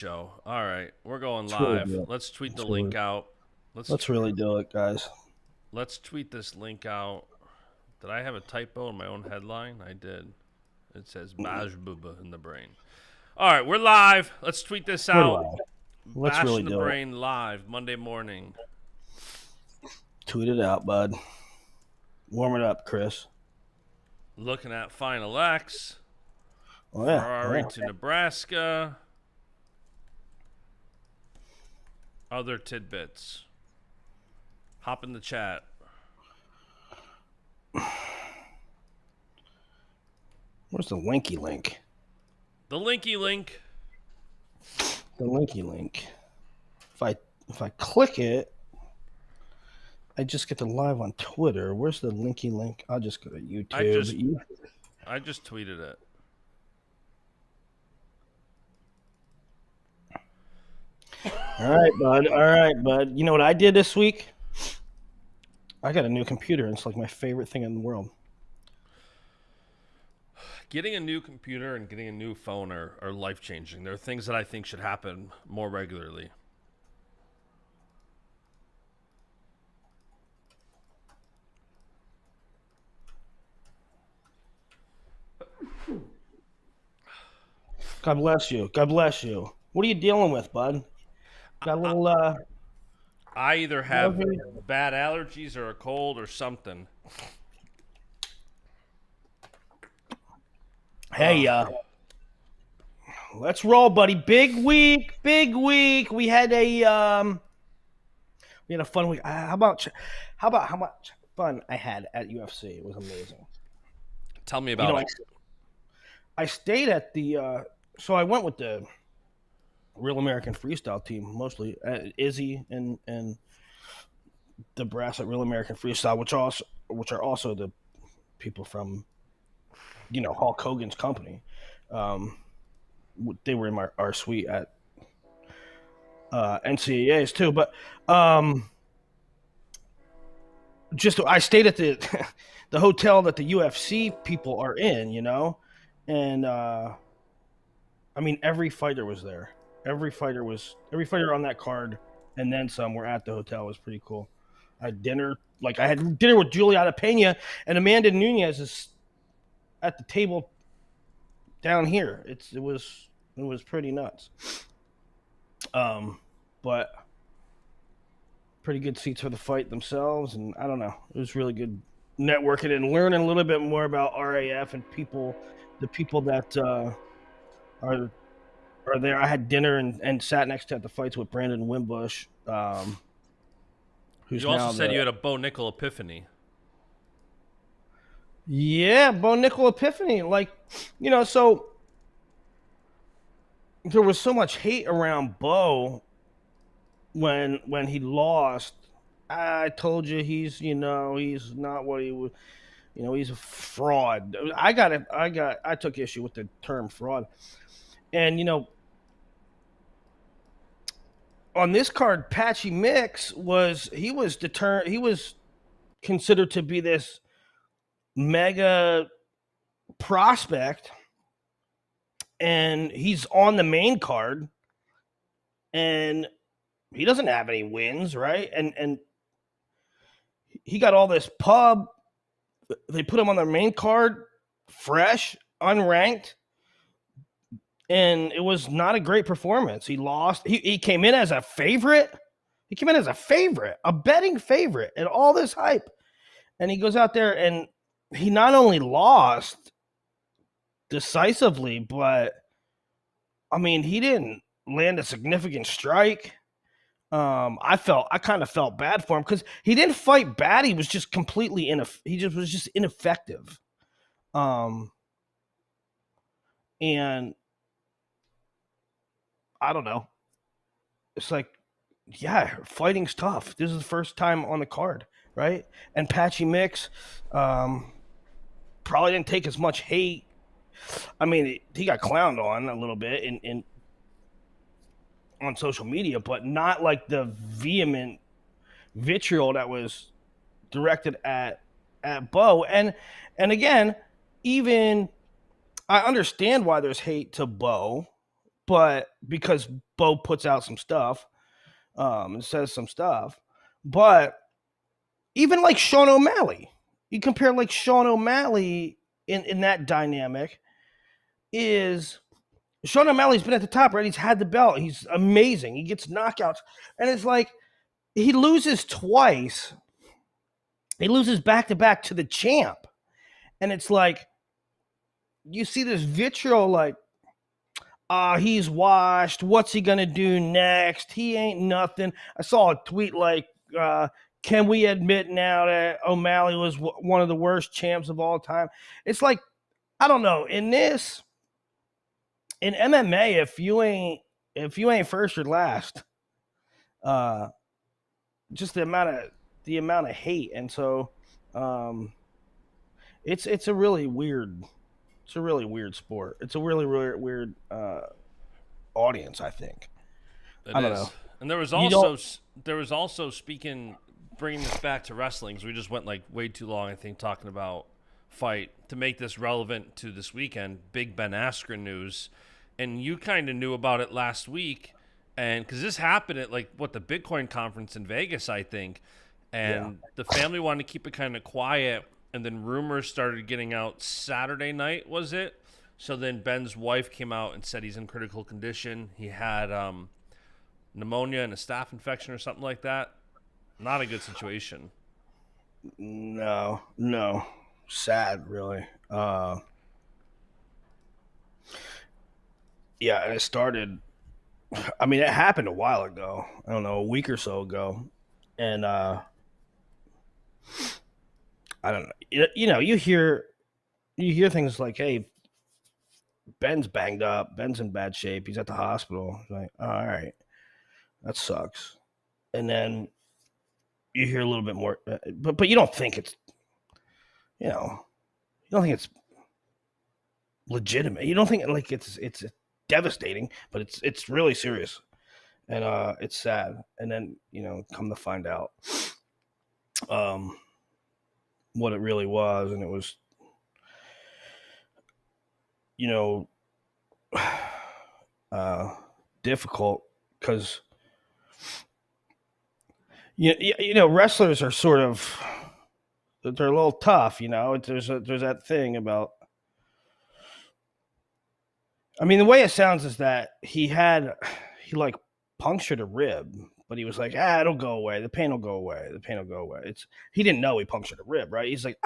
Show. All right, we're going Let's really live. do it. Let's tweet the Let's link really, out. Let's let's really do it, guys. let's tweet this link out. Did I have a typo in my own headline? I did. It says Basch in the brain. All right, we're live. Let's tweet this We're out. live. Let's Bash really in the do it. brain live Monday morning. Tweet it out, bud. Warm it up, Chris. Looking at Final X. Oh yeah. Ferrari to Nebraska. Other tidbits. Hop in the chat. Where's the linky link? The linky link. The linky link. If I click it, I just get to live on Twitter. Where's the linky link? I'll just go to YouTube. I just tweeted it. All right, bud. You know what I did this week? I got a new computer, and it's like my favorite thing in the world. Getting a new computer and getting a new phone are life changing. They're things that I think should happen more regularly. God bless you. God bless you. What are you dealing with, bud? Got a little I either have bad allergies or a cold or something. Hey, let's roll, buddy. Big week. We had a fun week. How about how much fun I had at UFC? It was amazing. Tell me about it. I stayed at the so I went with the Real American Freestyle team mostly. Izzy and the brass at Real American Freestyle, which are also the people from Hulk Hogan's company. They were in our suite at NCAAs too, but just I stayed at the the hotel that the UFC people are in, and I mean every fighter was there. Every fighter on that card, and then some were at the hotel. It was pretty cool. I had dinner with Juliana Pena, and Amanda Nunes is at the table down here. It was pretty nuts. But pretty good seats for the fight themselves, and I don't know. It was really good networking and learning a little bit more about RAF and the people that are there. I had dinner and sat next to at the fights with Brandon Wimbush. You also said you had a Beau Nickal epiphany. Yeah, Beau Nickal epiphany. So there was so much hate around Beau when he lost. I told you he's not what he would. He's a fraud. I took issue with the term fraud. And on this card, Patchy Mix was considered to be this mega prospect, and he's on the main card, and he doesn't have any wins, right? And he got all this pub. They put him on their main card, fresh, unranked, and it was not a great performance. He lost. He came in as a favorite. A betting favorite, and all this hype. And he goes out there and he not only lost decisively, but I mean, he didn't land a significant strike. I kind of felt bad for him because he didn't fight bad. He was just completely was just ineffective. And I don't know. It's like, yeah, fighting's tough. This is the first time on the card, right? And Patchy Mix probably didn't take as much hate. I mean, he got clowned on a little bit in on social media, but not like the vehement vitriol that was directed at Beau. And again, even I understand why there's hate to Beau, but because Beau puts out some stuff, and says some stuff, but even like Sean O'Malley, you compare like Sean O'Malley in that dynamic is Sean O'Malley's been at the top, right? He's had the belt. He's amazing. He gets knockouts. And it's like he loses twice. He loses back-to-back to the champ. And it's like you see this vitriol like, he's washed. What's he going to do next? He ain't nothing. I saw a tweet like, can we admit now that O'Malley was one of the worst champs of all time? It's like, I don't know. In MMA, if you ain't first or last, just the amount of hate, and so it's a really weird sport. It's a really weird audience, I think. I don't know. And there was also speaking, bringing this back to wrestling, because we just went like way too long, I think, talking about fight to make this relevant to this weekend. Big Ben Askren news. And you kind of knew about it last week, and because this happened at the Bitcoin conference in Vegas, I think, and the family wanted to keep it kind of quiet, and then rumors started getting out Saturday night, was it? So then Ben's wife came out and said he's in critical condition. He had pneumonia and a staph infection or something like that. Not a good situation. No, sad, really. Yeah, and it started. I mean, it happened a while ago. I don't know, a week or so ago, and I don't know. You hear things like, "Hey, Ben's banged up. Ben's in bad shape. He's at the hospital." It's like, oh, all right, that sucks. And then you hear a little bit more, but you don't think it's, you don't think it's legitimate. You don't think like it's devastating, but it's really serious, and it's sad. And then come to find out what it really was, and it was difficult because wrestlers are sort of, they're a little tough. There's that thing about. I mean, the way it sounds is that he like punctured a rib, but he was like, it'll go away. The pain will go away. He didn't know he punctured a rib, right? He's like,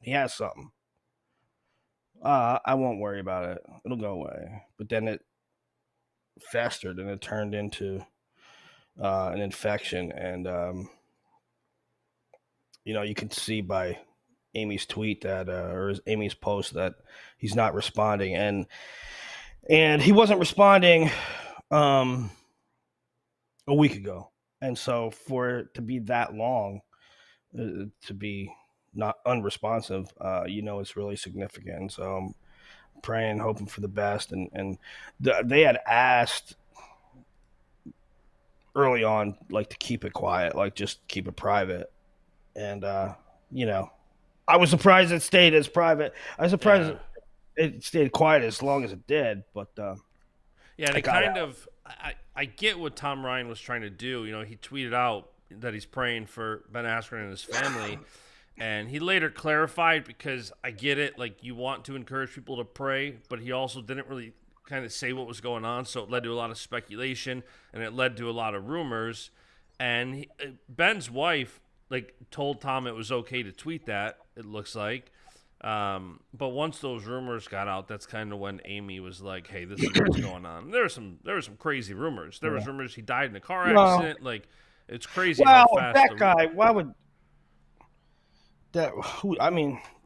he has something. I won't worry about it. It'll go away. But then it festered and it turned into an infection. And, you can see by Amy's tweet that, or Amy's post, that he's not responding, and he wasn't responding a week ago, and so for it to be that long, to be not unresponsive, it's really significant. So I'm praying, hoping for the best, and they had asked early on, like, to keep it quiet, like just keep it private, and I was surprised it stayed as private. I was surprised it stayed quiet as long as it did. But and it kind of, I get what Tom Ryan was trying to do. He tweeted out that he's praying for Ben Askren and his family, and he later clarified, because I get it, like, you want to encourage people to pray, but he also didn't really kind of say what was going on, so it led to a lot of speculation, and it led to a lot of rumors. And Ben's wife told Tom it was okay to tweet that, it looks like. But once those rumors got out, that's kind of when Amy was like, hey, this is what's going on. There were some crazy rumors. There was rumors he died in a car accident. It's crazy how fast that guy, why would that,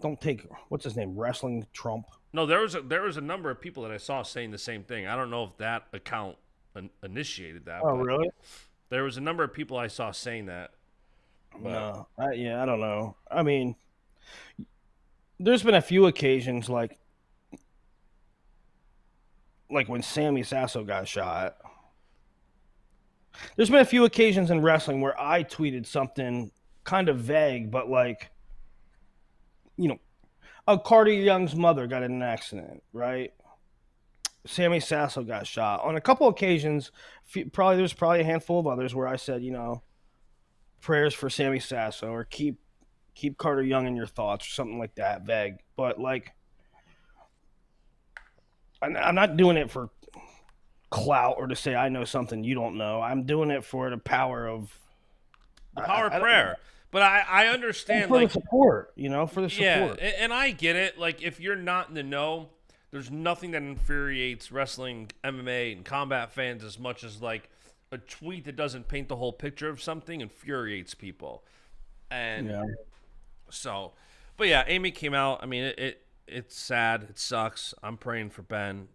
don't take, what's his name, Wrestling Trump? No, there was a number of people that I saw saying the same thing. I don't know if that account initiated that. Oh, really? There was a number of people I saw saying that. No, I don't know. I mean, there's been a few occasions like when Sammy Sasso got shot. There's been a few occasions in wrestling where I tweeted something kind of vague, but Carter Young's mother got in an accident, right? Sammy Sasso got shot. On a couple occasions, there's probably a handful of others where I said, prayers for Sammy Sasso or keep Carter Young in your thoughts or something like that, vague. But like, I'm not doing it for clout or to say I know something you don't know. I'm doing it for the power of The power of I prayer. But I understand, for the like, support, for the yeah, support. and I get it. Like, if you're not in the know, there's nothing that infuriates wrestling, MMA, and combat fans as much as, like, a tweet that doesn't paint the whole picture of something infuriates people. And Yeah. so, but yeah, Amy came out. I mean, it's sad. It sucks. I'm praying for Ben.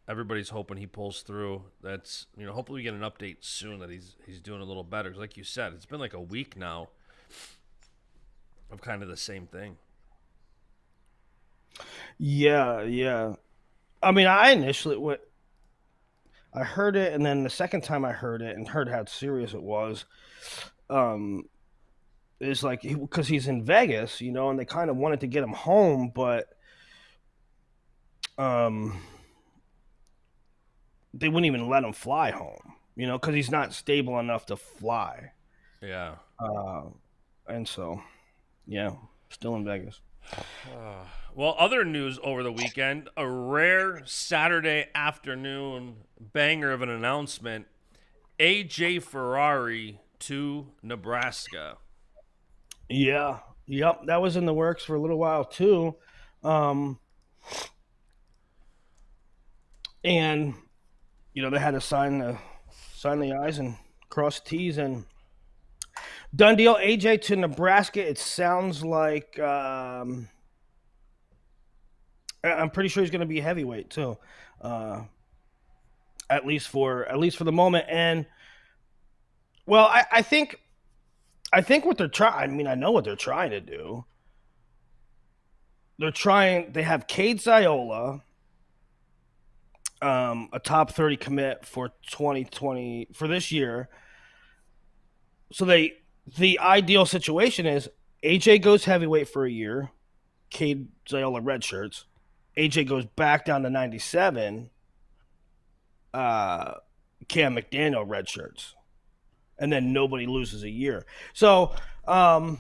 Everybody's hoping he pulls through. That's, hopefully we get an update soon that he's doing a little better. 'Cause like you said, it's been like a week now of kind of the same thing. Yeah, yeah. I mean, I initially I heard it, and then the second time I heard it and heard how serious it was, um, is like because he's in Vegas, and they kind of wanted to get him home, but um, they wouldn't even let him fly home, because he's not stable enough to fly. Yeah. Uh, and so, yeah, still in Vegas. Well, other news over the weekend, a rare Saturday afternoon banger of an announcement. AJ Ferrari to Nebraska. Yeah, yep, that was in the works for a little while too. Um, and they had to sign the I's and cross the T's, and done deal. AJ to Nebraska. It sounds like I'm pretty sure he's going to be heavyweight too, at least for the moment. And well, I think what they're trying. I mean, I know what they're trying to do. They have Cade Ziola, a top 30 commit for 2020 for this year. So the ideal situation is AJ goes heavyweight for a year, Cade Ziola red shirts. AJ goes back down to 97. Cam McDaniel red shirts, and then nobody loses a year. So, a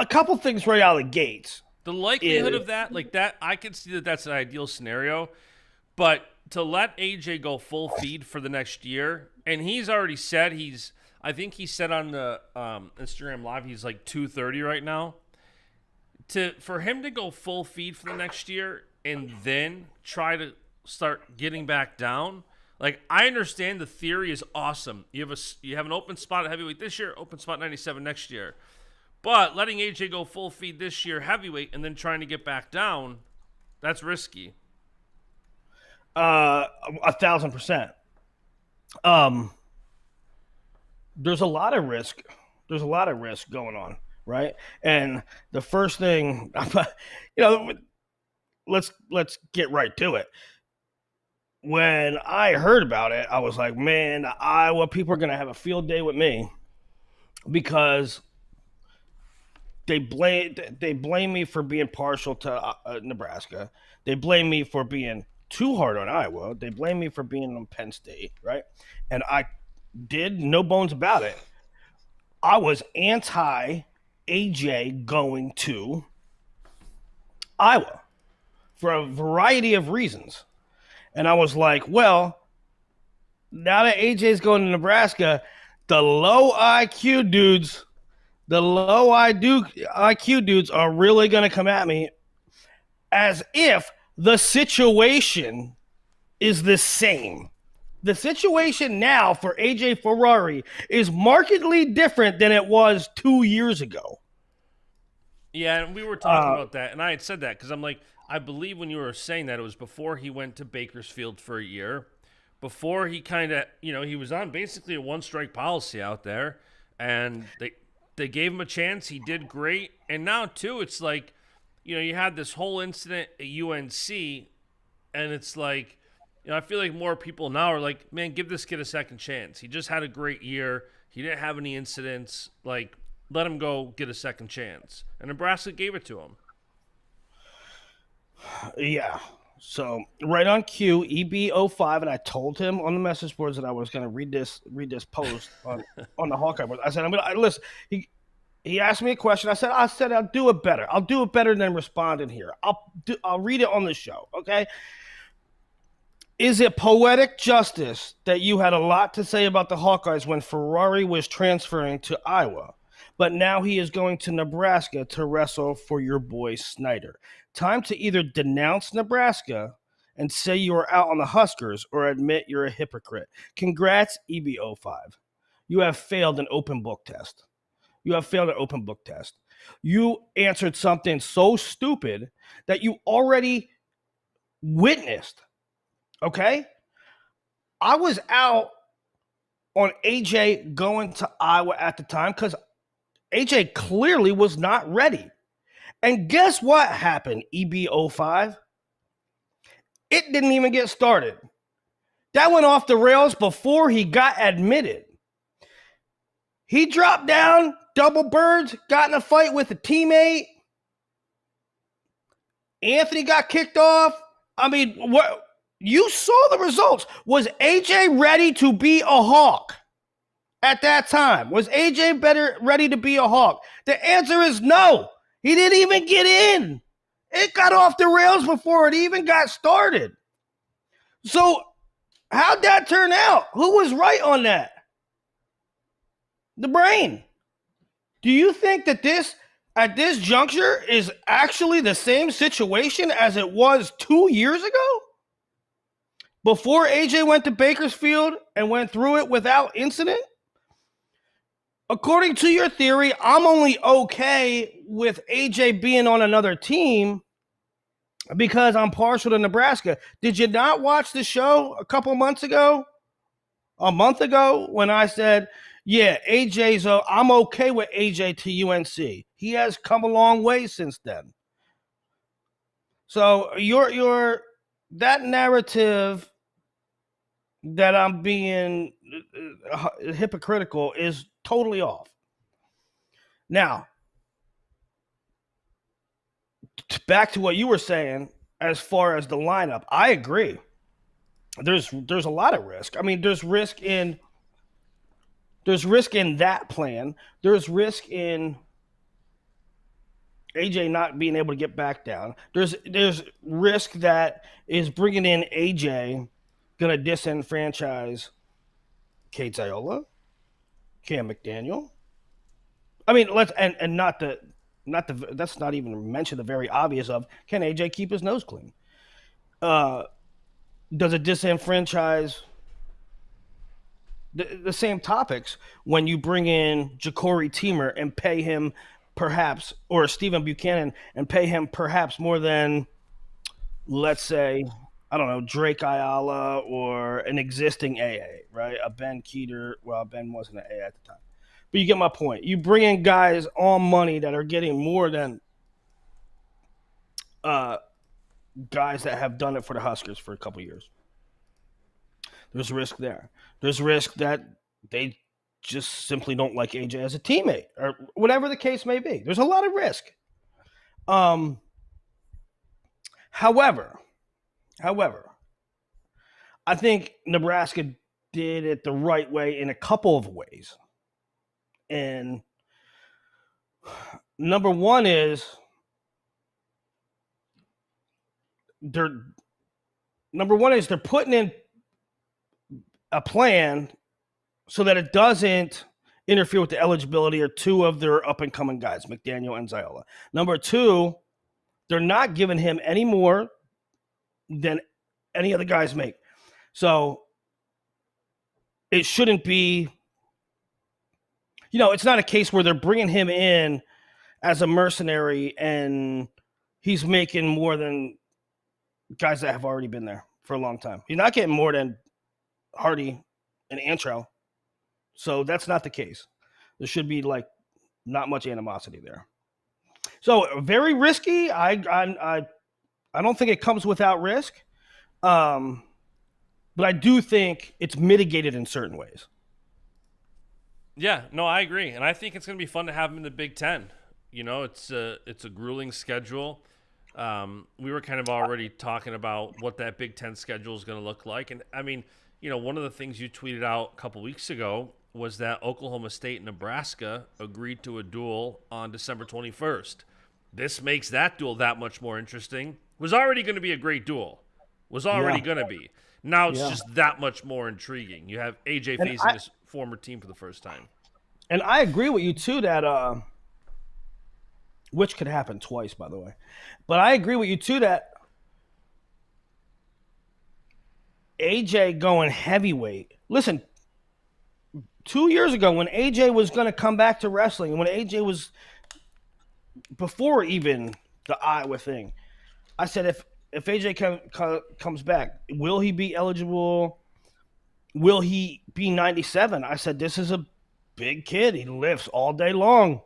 couple things right out of the gates. The likelihood of that, like that, I can see that that's an ideal scenario. But to let AJ go full feed for the next year, and he's already said I think he said on the Instagram Live he's like 230 right now. For him to go full feed for the next year and then try to start getting back down, like, I understand the theory is awesome. You have an open spot at heavyweight this year, open spot 97 next year. But letting AJ go full feed this year heavyweight and then trying to get back down, that's risky. 1,000%. There's a lot of risk. There's a lot of risk going on, right? And the first thing, let's get right to it. When I heard about it, I was like, man, Iowa people are going to have a field day with me because they blame me for being partial to Nebraska. They blame me for being too hard on Iowa. They blame me for being on Penn State, right? And I did, no bones about it. I was anti AJ going to Iowa for a variety of reasons. And I was like, well, now that AJ's going to Nebraska, the low IQ dudes are really going to come at me as if the situation is the same. The situation now for AJ Ferrari is markedly different than it was 2 years ago. Yeah, and we were talking about that, and I had said that because I'm like, I believe when you were saying that, it was before he went to Bakersfield for a year, before he kind of, he was on basically a one-strike policy out there, and they gave him a chance. He did great, and now, too, it's like, you had this whole incident at UNC, and it's like, I feel like more people now are like, man, give this kid a second chance. He just had a great year. He didn't have any incidents. Like, let him go get a second chance. And Nebraska gave it to him. Yeah. So right on cue, EB05, and I told him on the message boards that I was going to read this post on the Hawkeye board. I said, I'm going to listen. He asked me a question. I said I'll do it better. I'll do it better than responding here. I'll read it on the show. Okay. Is it poetic justice that you had a lot to say about the Hawkeyes when Ferrari was transferring to Iowa, but now he is going to Nebraska to wrestle for your boy Snyder? Time to either denounce Nebraska and say you are out on the Huskers or admit you're a hypocrite. Congrats, EB05. You have failed an open book test. You have failed an open book test. You answered something so stupid that you already witnessed. Okay? I was out on AJ going to Iowa at the time because AJ clearly was not ready. And guess what happened, EB05? It didn't even get started. That went off the rails before he got admitted. He dropped down, double birds, got in a fight with a teammate. Anthony got kicked off. I mean, what? You saw the results. Was AJ ready to be a Hawk at that time? Was AJ ready to be a Hawk? The answer is no. He didn't even get in. It got off the rails before it even got started. So how'd that turn out? Who was right on that? The brain. Do you think that this, at this juncture, is actually the same situation as it was 2 years ago? Before AJ went to Bakersfield and went through it without incident? According to your theory, I'm only okay with AJ being on another team because I'm partial to Nebraska. Did you not watch the show a couple months ago? A month ago when I said, yeah, I'm okay with AJ to UNC. He has come a long way since then. So your that narrative that I'm being hypocritical is totally off. Now, back to what you were saying as far as the lineup, I agree. There's a lot of risk. I mean, there's risk in that plan. There's risk in AJ not being able to get back down. There's risk that is bringing in AJ going to disenfranchise Kate Ziola, Cam McDaniel. I mean, let's not even mention the very obvious of, can AJ keep his nose clean? Does it disenfranchise the same topics when you bring in Ja'Cory Teamer and pay him perhaps, or Stephen Buchanan and pay him perhaps more than, let's say, I don't know, Drake Ayala or an existing AA, right? A Ben Keeter. Well, Ben wasn't an AA at the time. But you get my point. You bring in guys on money that are getting more than guys that have done it for the Huskers for a couple years. There's risk there. There's risk that they just simply don't like AJ as a teammate or whatever the case may be. There's a lot of risk. However, I think Nebraska did it the right way in a couple of ways. And number one is they're putting in a plan so that it doesn't interfere with the eligibility of two of their up-and-coming guys, McDaniel and Ziola. Number two, they're not giving him any more than any other guys make. So it shouldn't be, it's not a case where they're bringing him in as a mercenary and he's making more than guys that have already been there for a long time. He's not getting more than Hardy and Antrell. So that's not the case. There should be not much animosity there. So very risky. I don't think it comes without risk. But I do think it's mitigated in certain ways. Yeah, no, I agree. And I think it's going to be fun to have him in the Big Ten. It's a grueling schedule. We were kind of already talking about what that Big Ten schedule is going to look like. And I mean, one of the things you tweeted out a couple weeks ago was that Oklahoma State and Nebraska agreed to a duel on December 21st. This makes that duel that much more interesting. Was already going to be a great duel. Was already going to be. Now it's just that much more intriguing. You have AJ facing his former team for the first time. And I agree with you, too, that which could happen twice, by the way. But I agree with you, too, that AJ going heavyweight. Listen, 2 years ago when AJ was going to come back to wrestling, when AJ was before even the Iowa thing, I said if AJ comes back, will he be eligible? Will he be 97? I said, this is a big kid. He lifts all day long.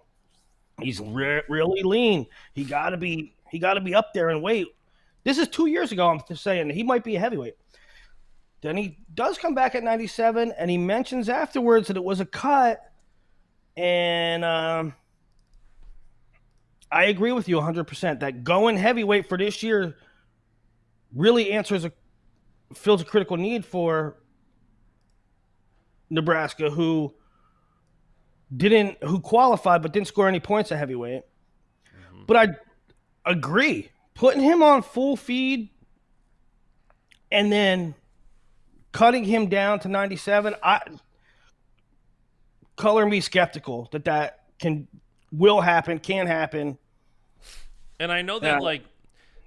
He's really lean. He got to be up there in weight. This is 2 years ago. I'm just saying he might be a heavyweight. Then he does come back at 97, and he mentions afterwards that it was a cut. And I agree with you 100% that going heavyweight for this year really fills a critical need for Nebraska, who qualified but didn't score any points at heavyweight. Mm-hmm. But I agree. Putting him on full feed and then cutting him down to 97, color me skeptical that will happen, can happen. And I know that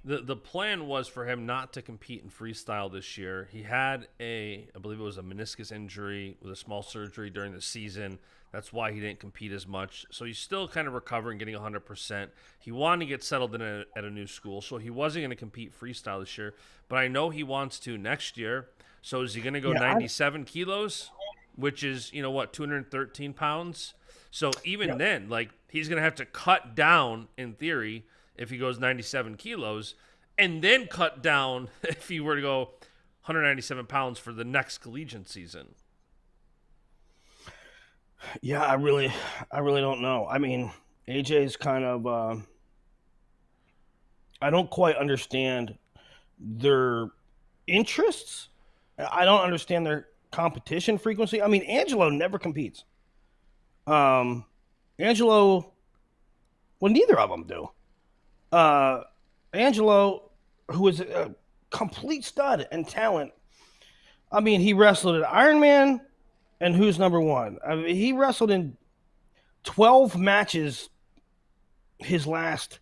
the plan was for him not to compete in freestyle this year. He had I believe it was a meniscus injury with a small surgery during the season. That's why he didn't compete as much. So he's still kind of recovering, getting 100%. He wanted to get settled in at a new school, so he wasn't going to compete freestyle this year. But I know he wants to next year. So is he going to go 97 kilos, which is, 213 pounds? So even then, he's going to have to cut down, in theory, if he goes 97 kilos, and then cut down if he were to go 197 pounds for the next collegiate season. Yeah, I really don't know. I mean, AJ's kind of I don't quite understand their interests. I don't understand their competition frequency. I mean, Angelo never competes. Angelo, well, neither of them do. Angelo, who is a complete stud and talent. I mean, he wrestled at Ironman, and who's number one? I mean, he wrestled in 12 matches his last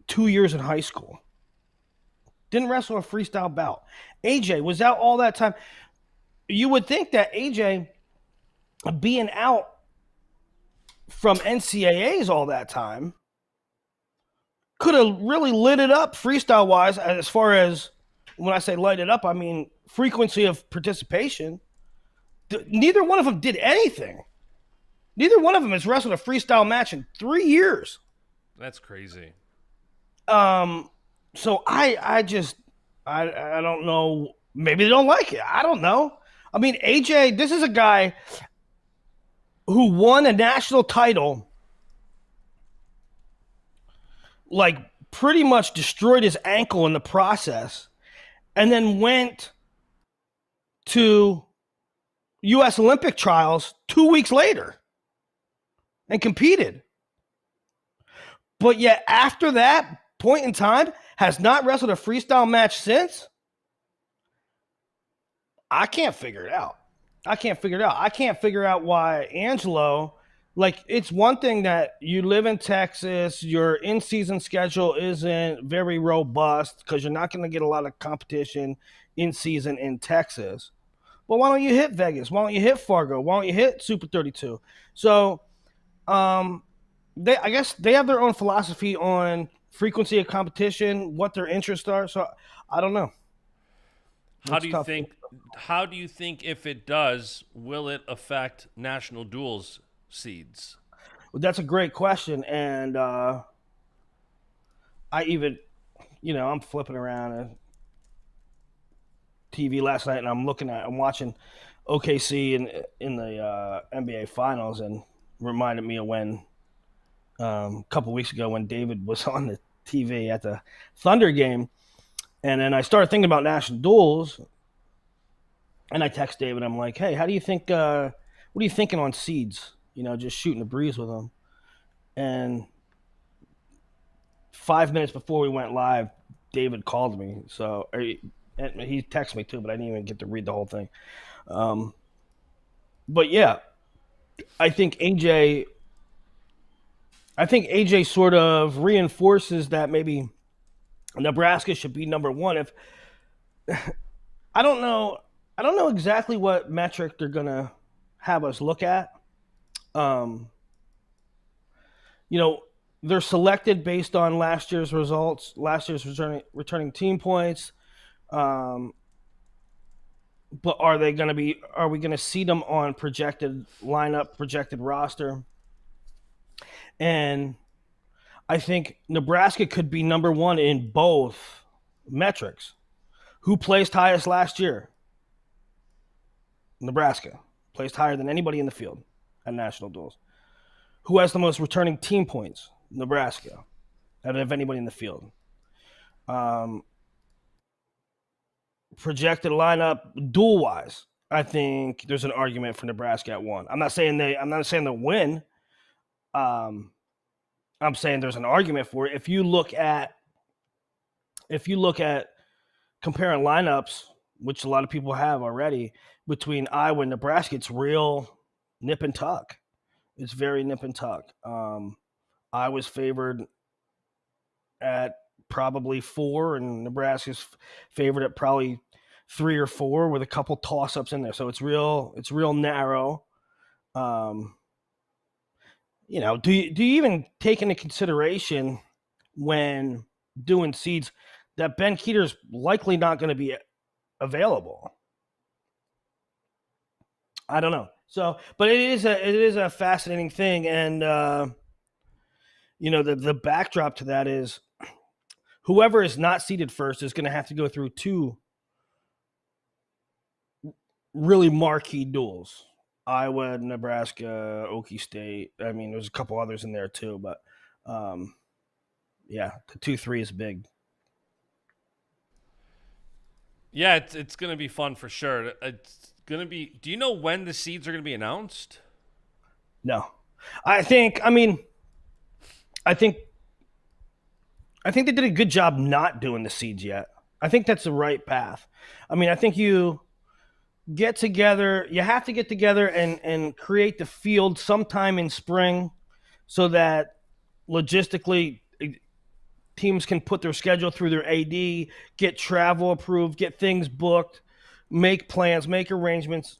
2 years in high school. Didn't wrestle a freestyle bout. AJ was out all that time. You would think that AJ being out from NCAAs all that time could have really lit it up freestyle-wise. As far as when I say light it up, I mean frequency of participation. Neither one of them did anything. Neither one of them has wrestled a freestyle match in 3 years. That's crazy. So I don't know. Maybe they don't like it. I don't know. I mean, AJ, this is a guy who won a national title, pretty much destroyed his ankle in the process, and then went to U.S. Olympic trials 2 weeks later and competed. But yet after that point in time, has not wrestled a freestyle match since. I can't figure it out. I can't figure out why Angelo, it's one thing that you live in Texas, your in-season schedule isn't very robust because you're not going to get a lot of competition in season in Texas. Well, why don't you hit Vegas? Why don't you hit Fargo? Why don't you hit Super 32? So, I guess they have their own philosophy on frequency of competition, what their interests are. So, I don't know. How do you think if it does, will it affect national duels seeds? Well, that's a great question, and I even, I'm flipping around at TV last night, and I'm watching OKC in the NBA Finals, and reminded me of when a couple weeks ago when David was on TV at the Thunder game, and then I started thinking about national duels, and I text David. I'm like, hey, how do you think? What are you thinking on seeds? Just shooting a breeze with them. And 5 minutes before we went live, David called me. So he texted me too, but I didn't even get to read the whole thing. But yeah, I think AJ sort of reinforces that maybe Nebraska should be number one. If I don't know exactly what metric they're gonna have us look at. They're selected based on last year's results, last year's returning team points. But are we going to see them on projected lineup, projected roster? And I think Nebraska could be number one in both metrics. Who placed highest last year? Nebraska placed higher than anybody in the field at national duels. Who has the most returning team points? Nebraska, out of anybody in the field. Projected lineup duel wise, I think there's an argument for Nebraska at one. I'm not saying they'll win. I'm saying there's an argument for it. If you look at comparing lineups, which a lot of people have already, between Iowa and Nebraska, it's real nip and tuck. It's very nip and tuck. I was favored at probably 4, and Nebraska's favored at probably 3 or 4, with a couple toss-ups in there. So it's real narrow. Do you even take into consideration when doing seeds that Ben Keeter's likely not going to be available? I don't know. So, but it is a fascinating thing, and the backdrop to that is whoever is not seeded first is going to have to go through 2 really marquee duels: Iowa, Nebraska, Okie State. I mean, there's a couple others in there too, but the 2-3 is big. Yeah, it's going to be fun for sure. It's going to be. Do you know when the seeds are going to be announced? No, I think they did a good job not doing the seeds yet. I think that's the right path. I mean, I think you have to get together and create the field sometime in spring so that logistically teams can put their schedule through their AD, get travel approved, get things booked, make plans, make arrangements,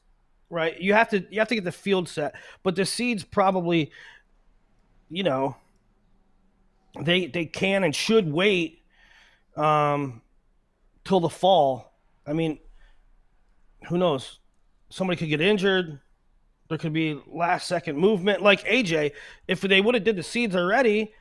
right? You have to get the field set. But the seeds probably, they can and should wait till the fall. I mean, who knows? Somebody could get injured. There could be last-second movement. Like AJ, if they would have did the seeds already,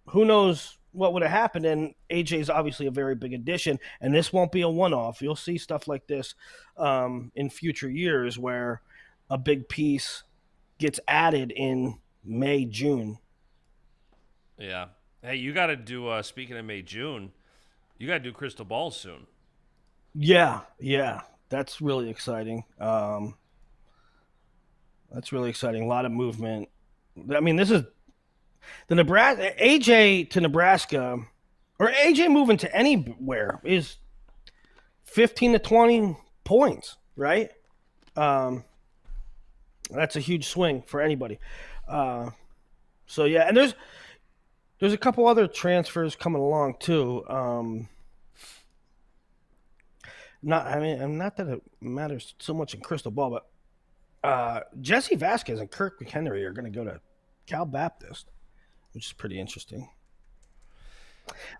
who knows what would have happened? And AJ is obviously a very big addition, and this won't be a one-off. You'll see stuff like this in future years where a big piece gets added in May, June. Yeah. Hey, you got to do, speaking of May, June, you got to do Crystal Ball soon. Yeah. That's really exciting. A lot of movement. I mean, this is the Nebraska AJ to Nebraska, or AJ moving to anywhere, is 15 to 20 points, right? That's a huge swing for anybody. And there's a couple other transfers coming along too. Not that it matters so much in Crystal Ball, but Jesse Vasquez and Kirk McHenry are going to go to Cal Baptist, which is pretty interesting.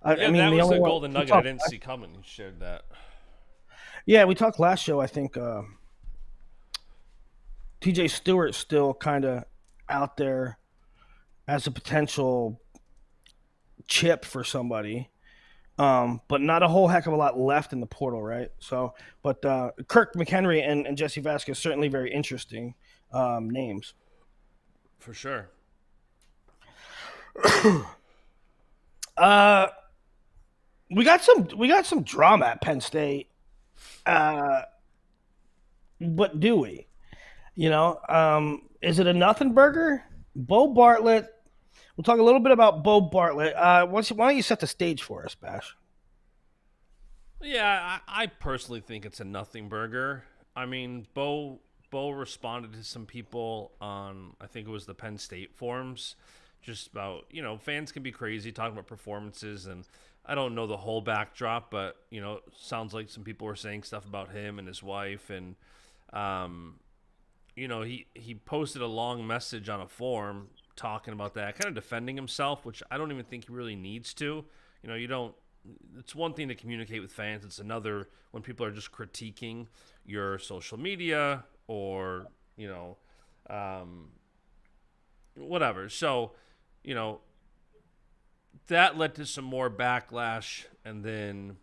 That was the golden nugget I didn't see coming. You shared that. Yeah, we talked last show. I think TJ Stewart's still kind of out there as a potential chip for somebody. But not a whole heck of a lot left in the portal, right? So, but Kirk McHenry and Jesse Vasquez, certainly very interesting names. For sure. Uh, we got some drama at Penn State. Uh, but do we? Is it a nothing burger? Beau Bartlett. We'll talk a little bit about Beau Bartlett. Why don't you set the stage for us, Bash? Yeah, I personally think it's a nothing burger. I mean, Bo responded to some people on, I think it was the Penn State forums, just about, fans can be crazy talking about performances, and I don't know the whole backdrop, but sounds like some people were saying stuff about him and his wife, and um, he posted a long message on a forum talking about that, kind of defending himself, which I don't even think he really needs to. You don't. It's one thing to communicate with fans. It's another when people are just critiquing your social media or um, whatever. So, you know, that led to some more backlash, and then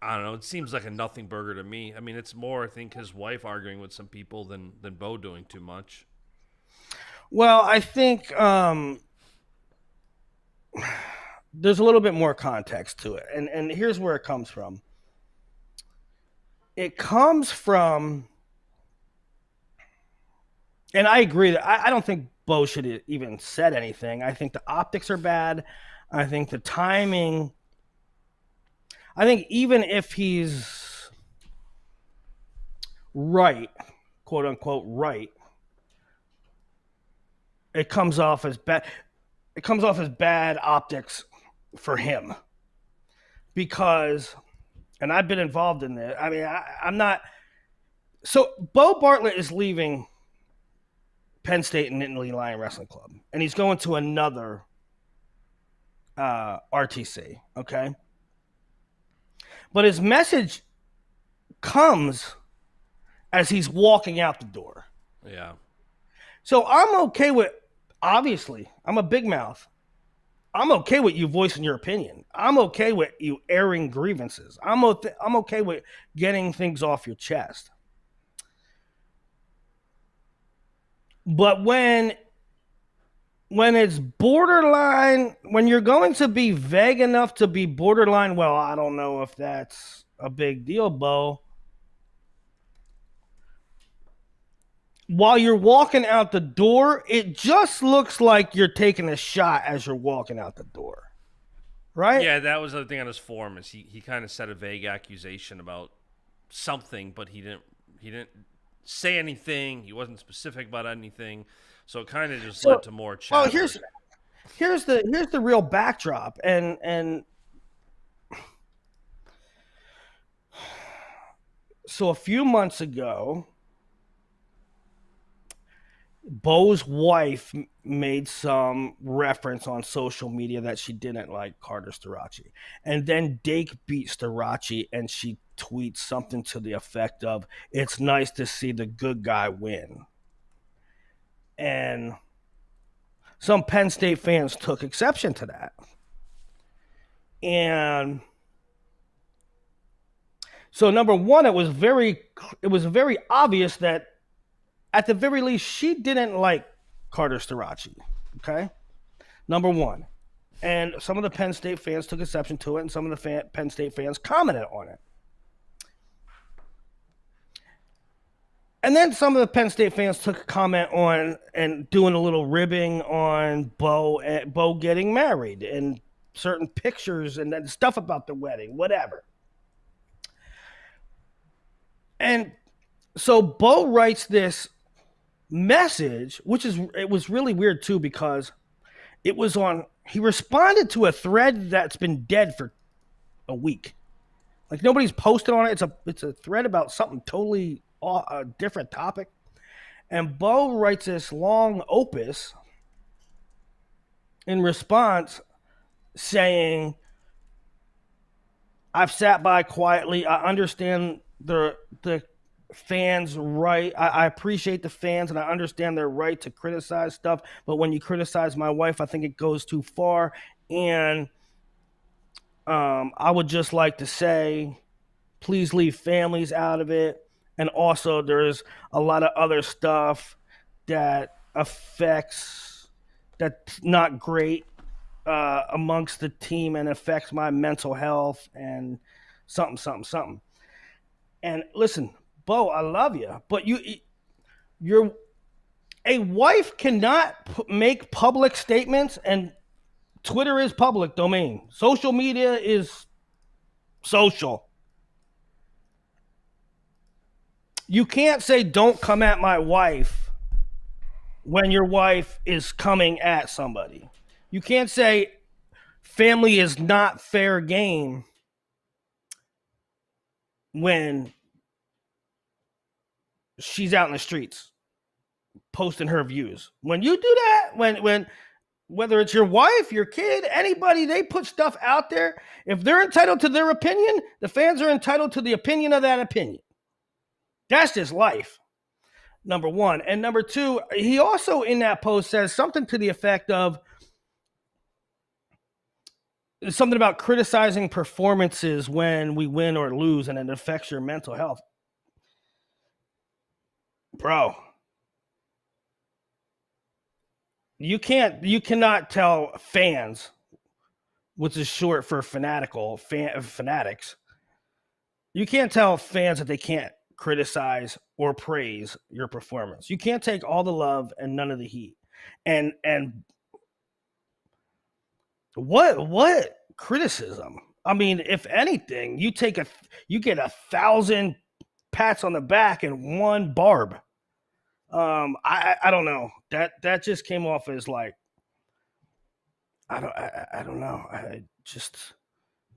I don't know. It seems like a nothing burger to me. I mean, it's more, I think, his wife arguing with some people than Beau doing too much. Well, I think there's a little bit more context to it, and here's where it comes from. It comes from, and I agree that I don't think Beau should have even said anything. I think the optics are bad. I think the timing. I think even if he's right, quote unquote right, it comes off as bad. It comes off as bad optics for him because, and I've been involved in this. I mean, I'm not. So Beau Bartlett is leaving Penn State and Nittany Lion Wrestling Club, and he's going to another RTC. Okay, but his message comes as he's walking out the door. Yeah. So I'm okay with. Obviously, I'm a big mouth. I'm okay with you voicing your opinion. I'm okay with you airing grievances. I'm okay with getting things off your chest. But when it's borderline, when you're going to be vague enough to be borderline, well, I don't know if that's a big deal, Beau. While you're walking out the door, it just looks like you're taking a shot as you're walking out the door. Right? Yeah, that was the thing on his forum is he kind of said a vague accusation about something, but he didn't say anything. He wasn't specific about anything. So it kind of just led to more chatter. Well, here's the real backdrop, and so a few months ago, Beau's wife made some reference on social media that she didn't like Carter Starachi. And then Dake beat Starachi, and she tweets something to the effect of, "It's nice to see the good guy win." And some Penn State fans took exception to that. And so number one, it was very obvious that at the very least, she didn't like Carter Starachi, okay? Number one. And some of the Penn State fans took exception to it, and some of the Penn State fans commented on it. And then some of the Penn State fans took a comment on and doing a little ribbing on Beau getting married and certain pictures and then stuff about the wedding, whatever. And so Beau writes this message, it was really weird too, because he responded to a thread that's been dead for a week. Like nobody's posted on it. It's a thread about something totally a different topic. And Beau writes this long opus in response saying, "I've sat by quietly. I understand the fans' right. I appreciate the fans, and I understand their right to criticize stuff. But when you criticize my wife, I think it goes too far. And I would just like to say, please leave families out of it. And also, there's a lot of other stuff that's not great amongst the team and affects my mental health and something. And listen, Beau, I love you, but a wife cannot make public statements, and Twitter is public domain. Social media is social. You can't say, don't come at my wife when your wife is coming at somebody. You can't say family is not fair game when she's out in the streets posting her views. When you do that, when whether it's your wife, your kid, anybody, they put stuff out there. If they're entitled to their opinion, the fans are entitled to the opinion of that opinion. That's just life, number one. And number two, he also in that post says something to the effect of something about criticizing performances when we win or lose and it affects your mental health. Bro, you cannot tell fans, which is short for fanatics. You can't tell fans that they can't criticize or praise your performance. You can't take all the love and none of the heat. And what criticism? I mean, if anything, you get 1,000 pats on the back and one barb. I don't know. That just came off as like, I don't know. I just,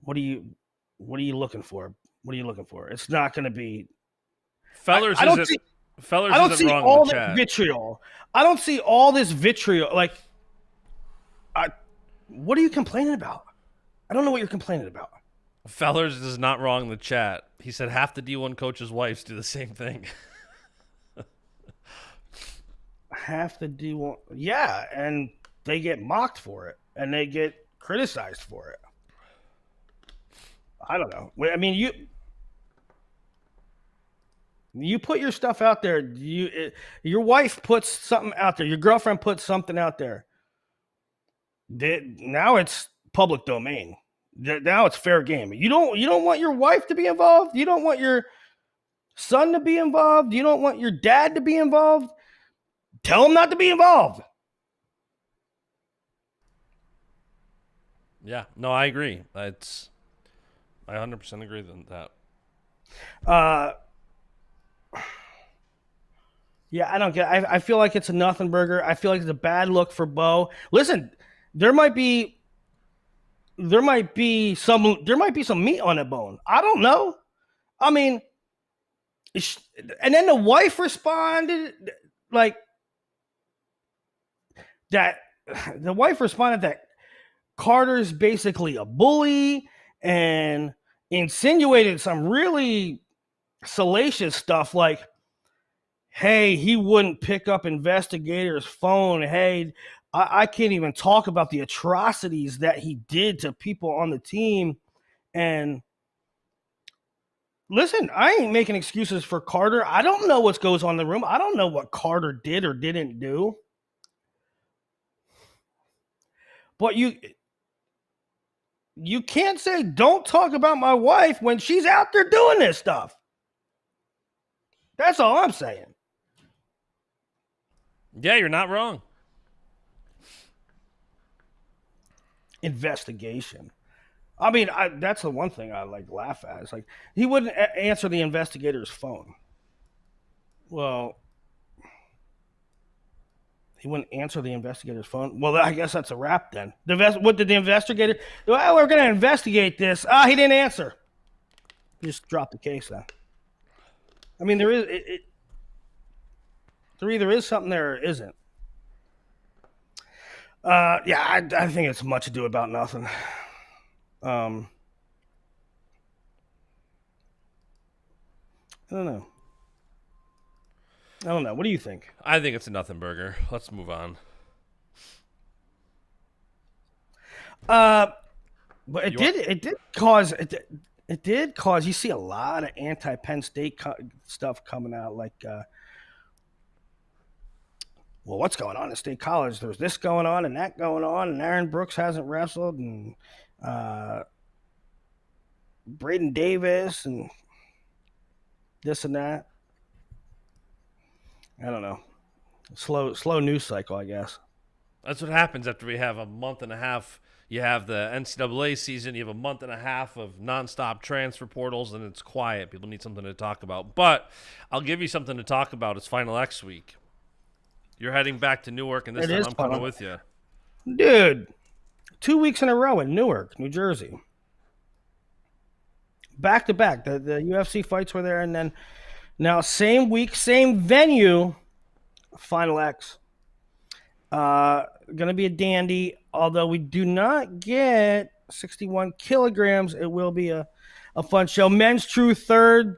what are you looking for? What are you looking for? It's not going to be. Fellers I don't see wrong all in the this chat. vitriol. I don't see all this vitriol. Like, what are you complaining about? I don't know what you're complaining about. Fellers is not wrong in the chat. He said half the D1 coaches' wives do the same thing. Half the D1, yeah, and they get mocked for it, and they get criticized for it. I don't know. I mean, you put your stuff out there. Your wife puts something out there. Your girlfriend puts something out there. Now it's public domain. Now it's fair game. You don't want your wife to be involved. You don't want your son to be involved. You don't want your dad to be involved. Tell him not to be involved. Yeah, no, I agree. I 100% agree with that. Yeah, I don't get. I feel like it's a nothing burger. I feel like it's a bad look for Beau. Listen, there might be some meat on that bone. I don't know. I mean, and then the wife responded like that. The wife responded that Carter's basically a bully and insinuated some really salacious stuff like, hey, he wouldn't pick up investigators' phone. Hey, I can't even talk about the atrocities that he did to people on the team. And listen, I ain't making excuses for Carter. I don't know what goes on in the room. I don't know what Carter did or didn't do. But you can't say, don't talk about my wife when she's out there doing this stuff. That's all I'm saying. Yeah, you're not wrong. Investigation. I mean, that's the one thing I like laugh at. It's like he wouldn't answer the investigator's phone. Well, he wouldn't answer the investigator's phone. Well, I guess that's a wrap then. What did the investigator? Well, we're going to investigate this. He didn't answer. Just drop the case then. I mean, there either is something there or isn't. Yeah, I think it's much ado about nothing. I don't know. What do you think? I think it's a nothing burger. Let's move on. But it did cause. You see a lot of anti-Penn State stuff coming out, like well, what's going on at State College? There's this going on and that going on, and Aaron Brooks hasn't wrestled, and Braden Davis, and this and that. I don't know. Slow news cycle, I guess. That's what happens after we have a month and a half. You have the NCAA season. You have a month and a half of nonstop transfer portals, and it's quiet. People need something to talk about. But I'll give you something to talk about. It's Final X week. You're heading back to Newark, and this time I'm coming with you. Dude, 2 weeks in a row in Newark, New Jersey. Back to back. The UFC fights were there, and then now same week, same venue, Final X. Going to be a dandy, although we do not get 61 kilograms. It will be a fun show. Men's True Third.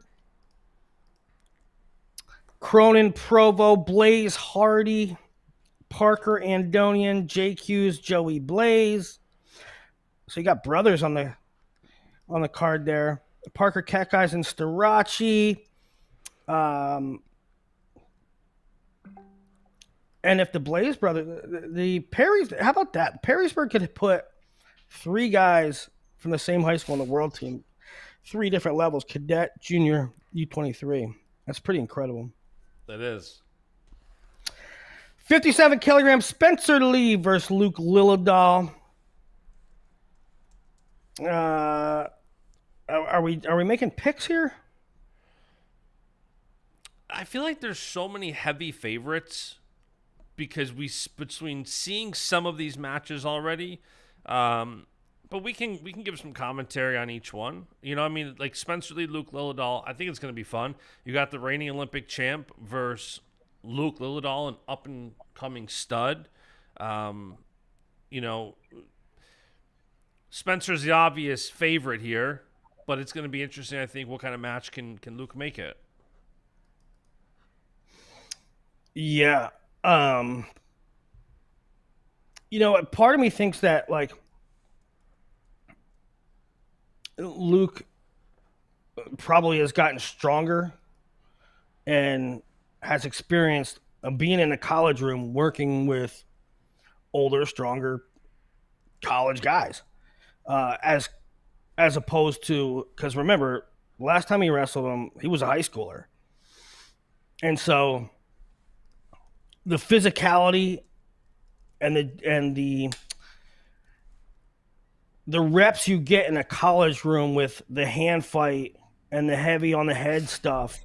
Cronin, Provo, Blaze, Hardy, Parker, Andonian, JQ's, Joey Blaze. So you got brothers on the card there. Parker, Kekais, and Starachi. And if the Blaze brother, the Perrys, how about that? Perrysburg could put 3 guys from the same high school on the world team, 3 different levels: cadet, junior, U23. That's pretty incredible. That is. 57 kilograms, Spencer Lee versus Luke Lilledahl. Are we making picks here? I feel like there's so many heavy favorites because between seeing some of these matches already, but we can give some commentary on each one. You know, I mean, like Spencer Lee, Luke Lilledahl. I think it's going to be fun. You got the reigning Olympic champ versus Luke Lilledahl, an up and coming stud. You know, Spencer's the obvious favorite here, but it's going to be interesting. I think what kind of match can Luke make it? Yeah. You know, part of me thinks that, like, Luke probably has gotten stronger and has experienced being in a college room working with older, stronger college guys, as opposed to, because remember, last time he wrestled him, he was a high schooler, and so the physicality and the reps you get in a college room with the hand fight and the heavy on the head stuff,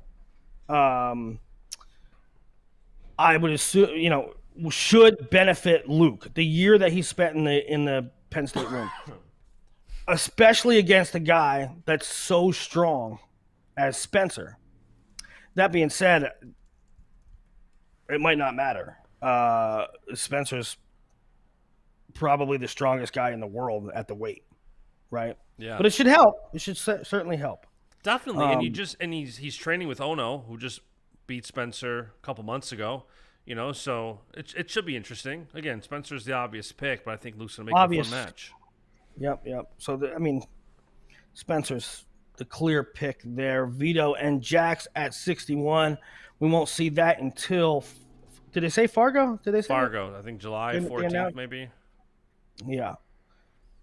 I would assume, you know, should benefit Luke the year that he spent in the Penn State room, especially against a guy that's so strong as Spencer. That being said, it might not matter. Spencer's probably the strongest guy in the world at the weight, right? Yeah. But it should help. It should certainly help. Definitely. And he's training with Ono, who just beat Spencer a couple months ago. You know, so it should be interesting. Again, Spencer's the obvious pick, but I think Luke's gonna make it a fun match. Yep. So Spencer's the clear pick there. Vito and Jax at 61. We won't see that until. Did they say Fargo? Did they say Fargo? I think July 14th, maybe. Yeah.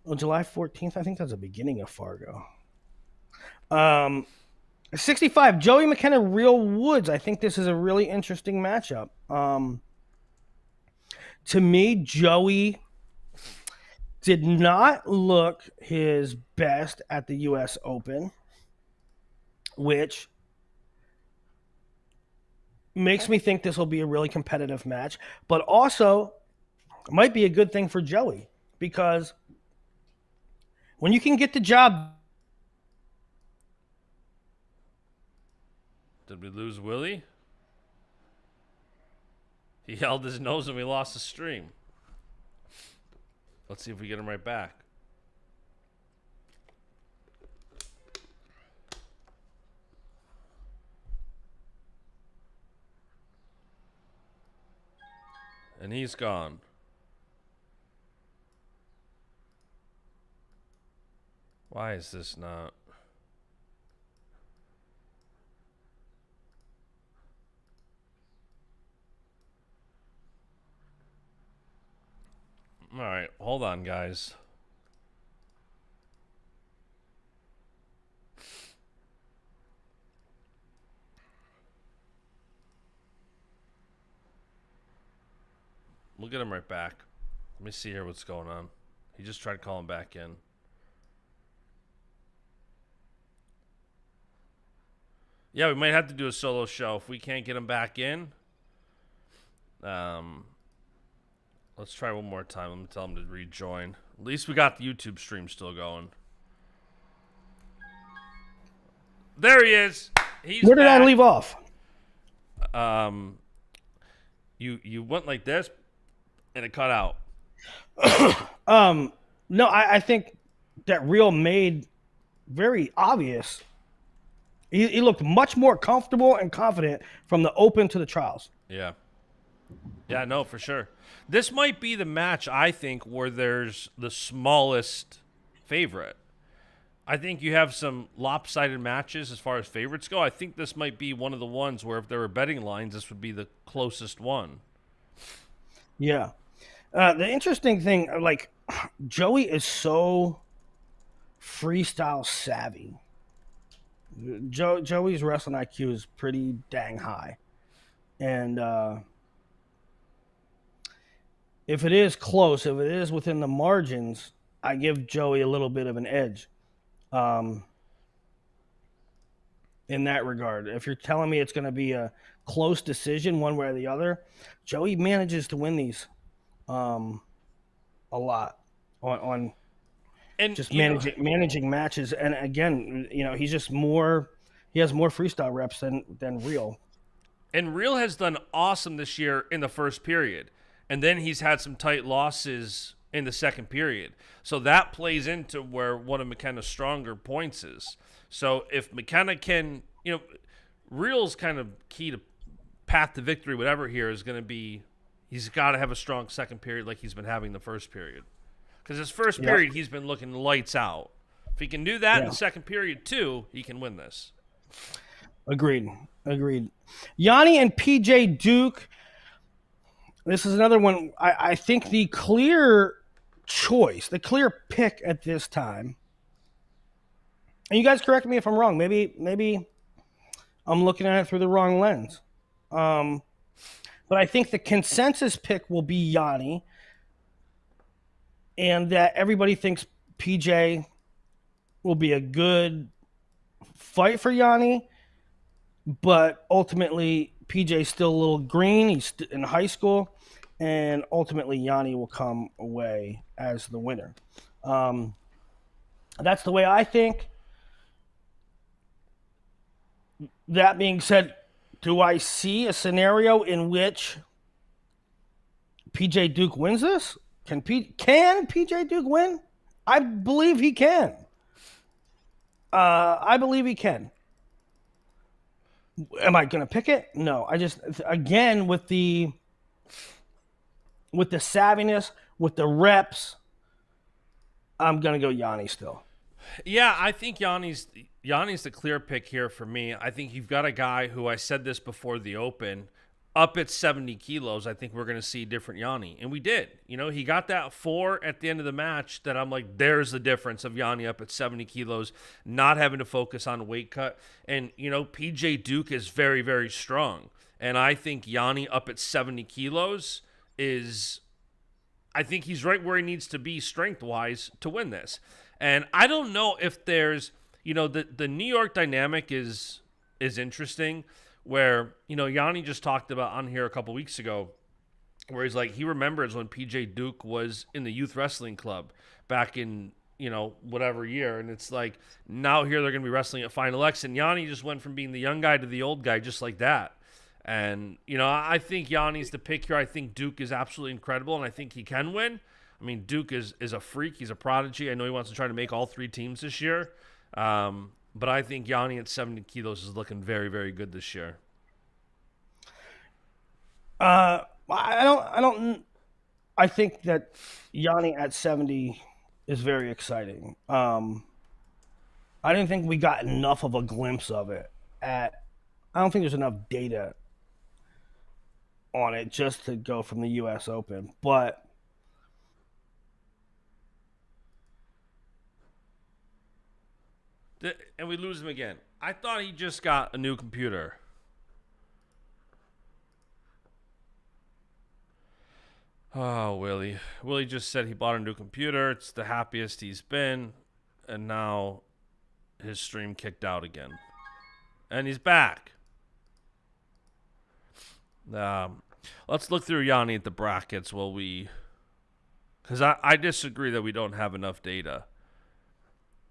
Well, July 14th. I think that's the beginning of Fargo. 65. Joey McKenna, Real Woods. I think this is a really interesting matchup. To me, Joey did not look his best at the U.S. Open, which makes me think this will be a really competitive match, but also might be a good thing for Joey, because when you can get the job. Did we lose Willie? He held his nose and we lost the stream. Let's see if we get him right back. And he's gone. Why is this not? All right, hold on, guys. We'll get him right back. Let me see here what's going on. He just tried calling back in. Yeah, we might have to do a solo show if we can't get him back in. Let's try one more time. Let me tell him to rejoin. At least we got the YouTube stream still going. There he is. He's Where did back. I leave off? You went like this, and it cut out. No, I think that Real made very obvious. He looked much more comfortable and confident from the Open to the trials. Yeah. Yeah, no, for sure. This might be the match, I think, where there's the smallest favorite. I think you have some lopsided matches as far as favorites go. I think this might be one of the ones where if there were betting lines, this would be the closest one. Yeah. The interesting thing, like, Joey is so freestyle savvy. Joey's wrestling IQ is pretty dang high. And if it is close, if it is within the margins, I give Joey a little bit of an edge in that regard. If you're telling me it's going to be a close decision one way or the other, Joey manages to win these a lot on And just managing matches. And again, he's just he has more freestyle reps than Real. And Real has done awesome this year in the first period. And then he's had some tight losses in the second period. So that plays into where one of McKenna's stronger points is. So if McKenna can, Real's kind of key to path to victory, whatever here, is going to be he's got to have a strong second period like he's been having the first period. Because his first period, he's been looking lights out. If he can do that in the second period too, he can win this. Agreed. Yanni and PJ Duke. This is another one. I think the clear choice, the clear pick at this time. And you guys correct me if I'm wrong. Maybe I'm looking at it through the wrong lens. But I think the consensus pick will be Yanni. And that everybody thinks PJ will be a good fight for Yanni. But ultimately, PJ's still a little green. He's in high school. And ultimately, Yanni will come away as the winner. That's the way I think. That being said, do I see a scenario in which PJ Duke wins this? Can PJ Duke win? I believe he can. I believe he can. Am I going to pick it? No. I just, again, with the savviness, with the reps, I'm going to go Yanni still. Yeah, I think Yanni's the clear pick here for me. I think you've got a guy who, I said this before the Open, up at 70 kilos, I think we're going to see different Yanni. And we did. He got that 4 at the end of the match that I'm like, there's the difference of Yanni up at 70 kilos, not having to focus on weight cut. And, PJ Duke is very, very strong. And I think Yanni up at 70 kilos I think he's right where he needs to be strength-wise to win this. And I don't know if there's, the New York dynamic is interesting, where, Yanni just talked about on here a couple weeks ago, where he's like, he remembers when PJ Duke was in the youth wrestling club back in, whatever year. And it's like, now here they're going to be wrestling at Final X. And Yanni just went from being the young guy to the old guy just like that. And, I think Yanni's the pick here. I think Duke is absolutely incredible, and I think he can win. I mean, Duke is a freak. He's a prodigy. I know he wants to try to make all 3 teams this year. But I think Yanni at 70 kilos is looking very, very good this year. I think that Yanni at 70 is very exciting. I didn't think we got enough of a glimpse of it I don't think there's enough data on it just to go from the U.S. Open. But and we lose him again. I thought he just got a new computer. Oh, Willie. Willie just said he bought a new computer. It's the happiest he's been. And now his stream kicked out again. And he's back. Let's look through Yanni at the brackets while we... Because I disagree that we don't have enough data.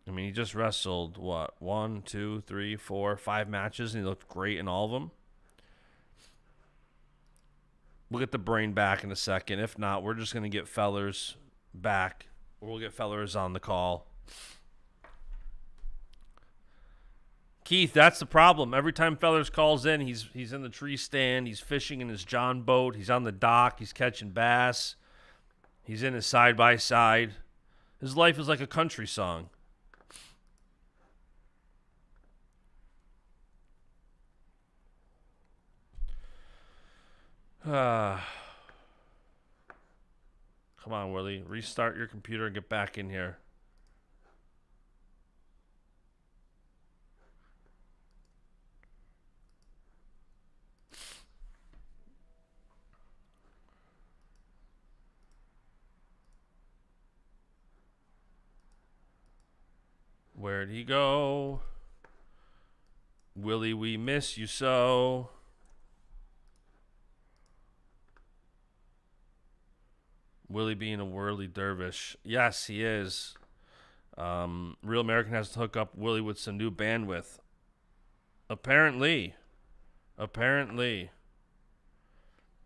I mean, he just wrestled, what, 1, 2, 3, 4, 5 matches, and he looked great in all of them. We'll get the brain back in a second. If not, we're just going to get Fellers back. Or we'll get Fellers on the call. Keith, that's the problem. Every time Fellers calls in, he's in the tree stand. He's fishing in his John boat. He's on the dock. He's catching bass. He's in his side-by-side. His life is like a country song. Come on, Willie. Restart your computer and get back in here. Where'd he go? Willie, we miss you so. Willie being a whirly dervish. Yes, he is. Real American has to hook up Willie with some new bandwidth. Apparently.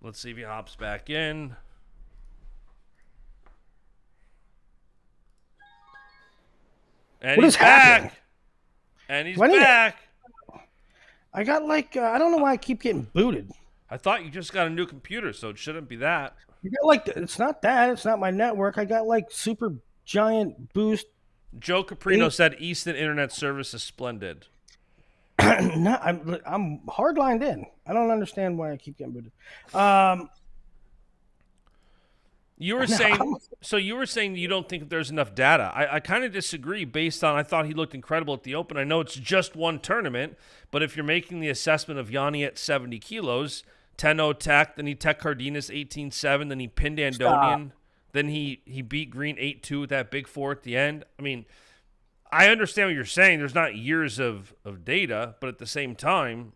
Let's see if he hops back in. And he's back. And he's back. I got I don't know why I keep getting booted. I thought you just got a new computer, so it shouldn't be that. You got it's not that. It's not my network. I got super giant boost. Joe Caprino said Easton Internet service is splendid. No, I'm hard lined in. I don't understand why I keep getting booted. You were saying you don't think there's enough data. I kind of disagree based on I thought he looked incredible at the Open. I know it's just one tournament, but if you're making the assessment of Yanni at 70 kilos, 10-0 tech, then he tech Cardenas 18-7, then he pinned Andonian, then he beat Green 8-2 with that big 4 at the end. I mean, I understand what you're saying. There's not years of data, but at the same time,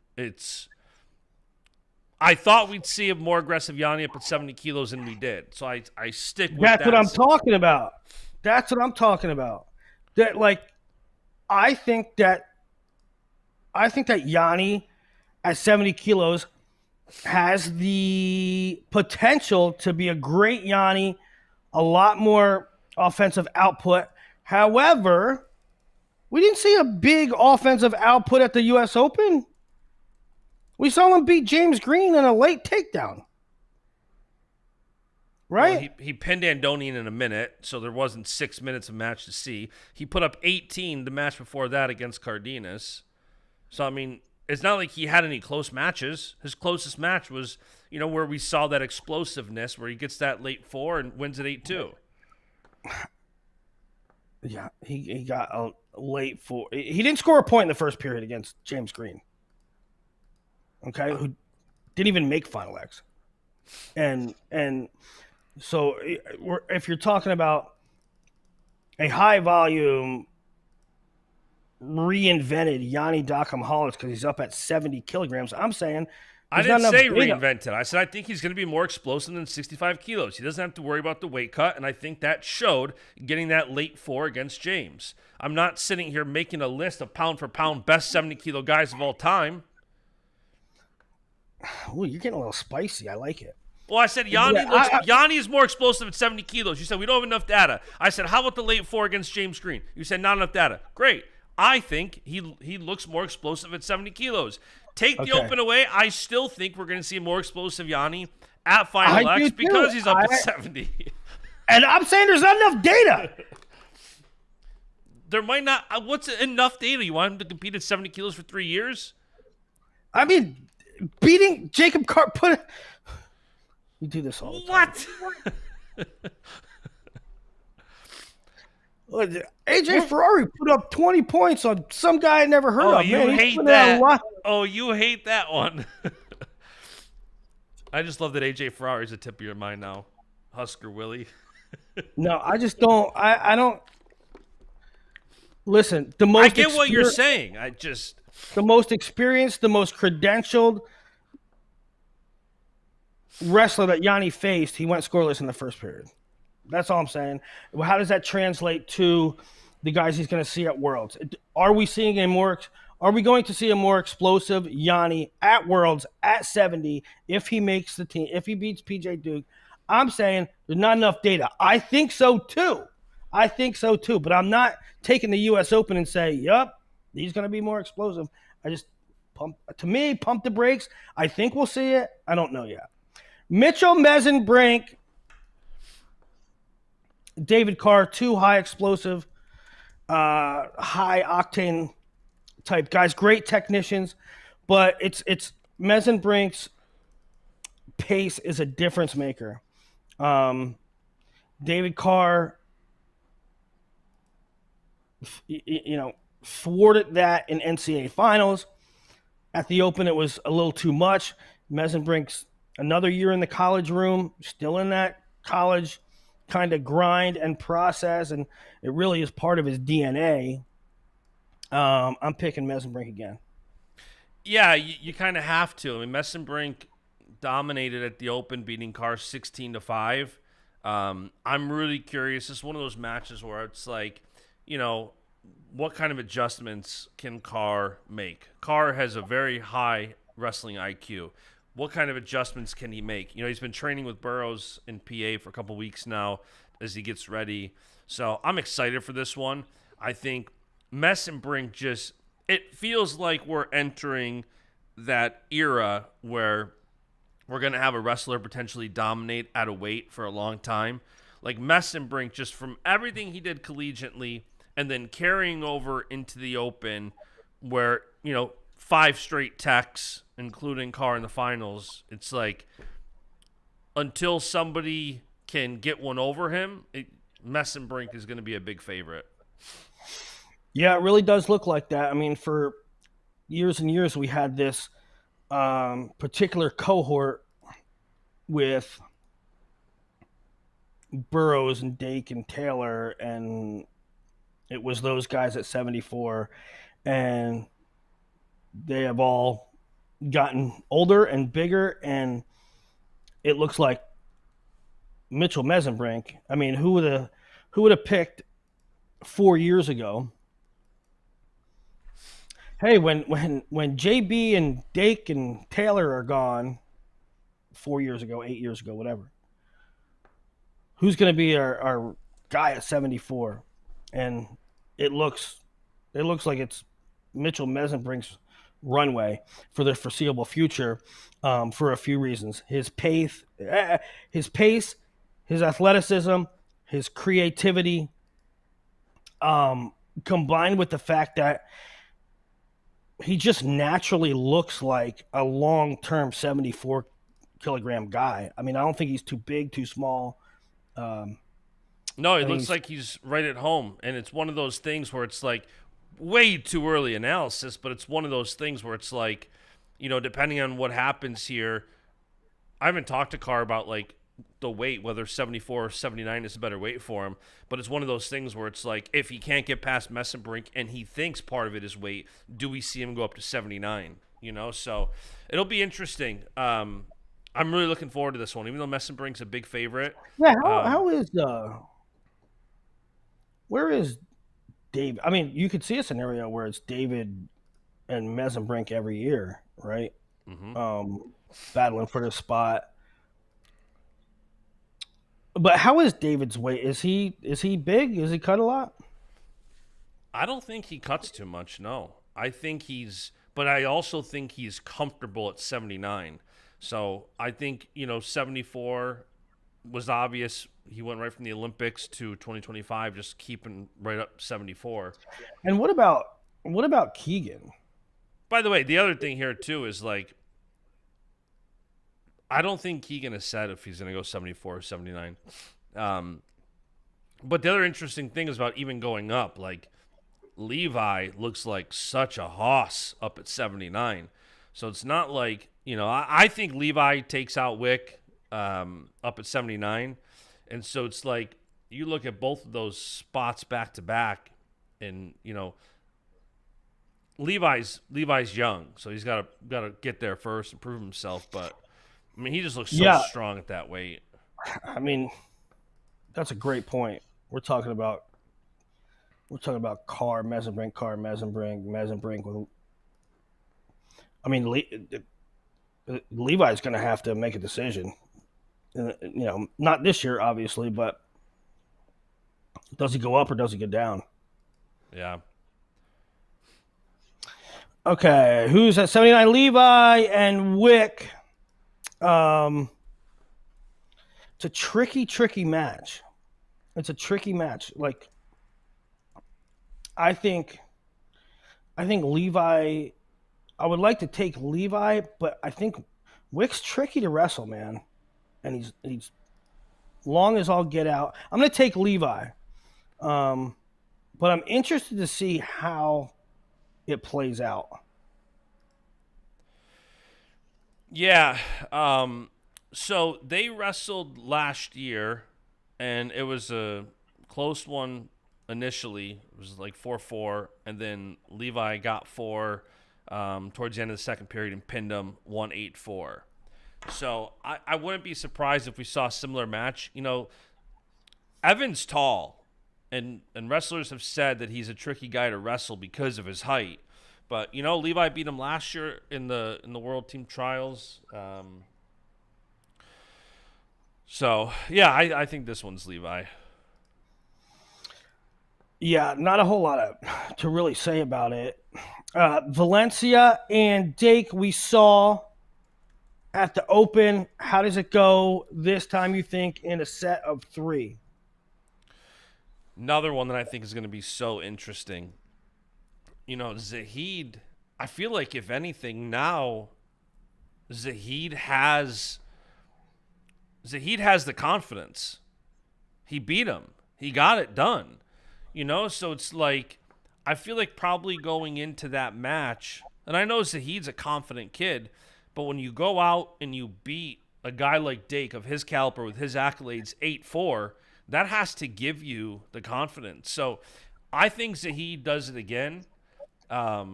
I thought we'd see a more aggressive Yanni up at 70 kilos than we did. So I stick with that. That's what I'm talking about. That's what I'm talking about. That I think that Yanni at 70 kilos has the potential to be a great Yanni, a lot more offensive output. However, we didn't see a big offensive output at the U.S. Open. We saw him beat James Green in a late takedown. Right? Well, he pinned Andonian in a minute, so there wasn't 6 minutes of match to see. He put up 18 the match before that against Cardenas. So, I mean, it's not like he had any close matches. His closest match was, where we saw that explosiveness, where he gets that late 4 and wins at 8-2. Yeah, he got a late 4. He didn't score a point in the first period against James Green. Okay, who didn't even make Final X. And so if you're talking about a high-volume, reinvented Yanni Dockham Hollins because he's up at 70 kilograms, I'm saying I didn't say reinvented. I said I think he's going to be more explosive than 65 kilos. He doesn't have to worry about the weight cut, and I think that showed getting that late 4 against James. I'm not sitting here making a list of pound-for-pound best 70-kilo guys of all time. Ooh, you're getting a little spicy. I like it. Well, I said Yanni is more explosive at 70 kilos. You said we don't have enough data. I said, how about the late 4 against James Green? You said not enough data. Great. I think he looks more explosive at 70 kilos. Take the Open away. I still think we're going to see a more explosive Yanni at Final X because he's up at 70. And I'm saying there's not enough data. There might not. What's enough data? You want him to compete at 70 kilos for 3 years? I mean, beating Jacob you do this all the time. What? AJ Ferrari put up 20 points on some guy I never heard of. You Man, hate that. Oh, you hate that one. I just love that AJ Ferrari's a tip of your mind now. Husker Willie. No, I just don't. I don't. Listen, I get what you're saying. The most experienced, the most credentialed wrestler that Yanni faced, he went scoreless in the first period. That's all I'm saying. Well, how does that translate to the guys he's going to see at Worlds? Are we going to see a more explosive Yanni at Worlds at 70 if he makes the team, if he beats PJ Duke? I'm saying there's not enough data. I think so too. But I'm not taking the U.S. Open and say, yup, he's going to be more explosive. I just pump the brakes. I think we'll see it. I don't know yet. Mitchell Mesenbrink, David Carr, two high explosive, high octane type guys, great technicians, but it's Mesenbrink's pace is a difference maker. David Carr, thwarted that in NCAA finals. At the Open, it was a little too much. Mesenbrink's another year in the college room, still in that college kind of grind and process, and it really is part of his DNA. I'm picking Mesenbrink again. Yeah, you kind of have to. I mean, Mesenbrink dominated at the Open, beating Carr 16-5. I'm really curious. It's one of those matches where it's like, what kind of adjustments can Carr make? Carr has a very high wrestling IQ. What kind of adjustments can he make? He's been training with Burroughs in PA for a couple weeks now as he gets ready. So I'm excited for this one. I think Mesenbrink it feels like we're entering that era where we're going to have a wrestler potentially dominate at a weight for a long time. Like Mesenbrink, just from everything he did collegiately and then carrying over into the Open where, 5 straight techs, including Carr in the finals. It's like until somebody can get one over him, Mesenbrink is going to be a big favorite. Yeah, it really does look like that. I mean, for years and years, we had this particular cohort with Burroughs and Dake and Taylor, and it was those guys at 74, and they have all gotten older and bigger, and it looks like Mitchell Mesenbrink. I mean, who would have picked 4 years ago? Hey, when JB and Dake and Taylor are gone 4 years ago, 8 years ago, whatever, who's going to be our guy at 74? And it looks like it's Mitchell Mesenbrink's runway for the foreseeable future, for a few reasons. His pace, his athleticism, his creativity, combined with the fact that he just naturally looks like a long-term 74 kilogram guy. I mean, I don't think he's too big, too small. No, it looks like he's right at home. And it's one of those things where it's like way too early analysis, but it's one of those things where it's like, depending on what happens here, I haven't talked to Carr about like the weight, whether 74 or 79 is a better weight for him. But it's one of those things where it's like, if he can't get past Mesenbrink and he thinks part of it is weight, do we see him go up to 79? So it'll be interesting. I'm really looking forward to this one, even though Mesenbrink's a big favorite. Yeah, where is David? I mean, you could see a scenario where it's David and Mesenbrink every year, right? Mm-hmm. Battling for the spot. But how is David's weight? Is he big? Is he cut a lot? I don't think he cuts too much, no. But I also think he's comfortable at 79. So I think, 74 was obvious. He went right from the Olympics to 2025, just keeping right up 74. And what about Keegan? By the way, the other thing here too is like, I don't think Keegan has said if he's going to go 74 or 79. But the other interesting thing is about even going up, like Levi looks like such a hoss up at 79. So it's not like, I think Levi takes out Wick up at 79. And so it's like you look at both of those spots back to back, and, Levi's young, so he's got to get there first and prove himself. But I mean, he just looks so strong at that weight. I mean, that's a great point. We're talking about Carr, Mesenbrink. I mean, Levi's going to have to make a decision. Not this year, obviously, but does he go up or does he go down? Yeah. Okay, who's at 79? Levi and Wick. It's a tricky match. It's a tricky match. Like, I think Levi. I would like to take Levi, but I think Wick's tricky to wrestle, man. And he's long as I'll get out. I'm going to take Levi, but I'm interested to see how it plays out. Yeah. So they wrestled last year, and it was a close one initially. It was like 4-4, and then Levi got 4 towards the end of the second period and pinned him 1-8-4. So I wouldn't be surprised if we saw a similar match. Evan's tall, and wrestlers have said that he's a tricky guy to wrestle because of his height. But Levi beat him last year in the World Team Trials. So yeah, I think this one's Levi. Yeah, not a whole lot to really say about it. Valencia and Dake, we saw at the Open. How does it go this time, you think, in a set of 3? Another one that I think is going to be so interesting. Zahid, I feel like if anything now, Zahid has the confidence. He beat him. He got it done. So it's like, I feel like probably going into that match, and I know Zahid's a confident kid, but when you go out and you beat a guy like Dake of his caliber with his accolades 8-4, that has to give you the confidence. So I think Zahid does it again. I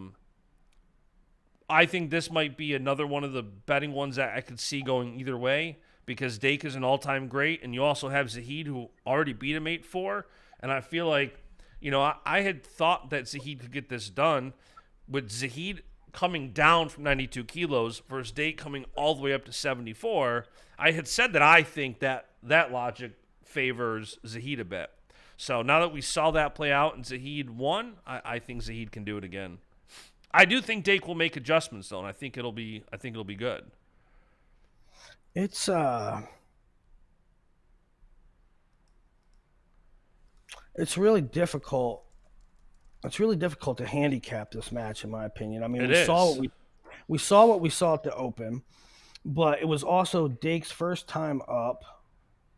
think this might be another one of the betting ones that I could see going either way, because Dake is an all-time great, and you also have Zahid, who already beat him 8-4, and I feel like, I had thought that Zahid could get this done with Zahid coming down from 92 kilos versus Dake coming all the way up to 74. I had said that I think that logic favors Zahid a bit. So now that we saw that play out and Zahid won, I think Zahid can do it again. I do think Dake will make adjustments though, and I think it'll be good. It's really difficult. It's really difficult to handicap this match, in my opinion. I mean, we saw what we saw at the Open, but it was also Dake's first time up.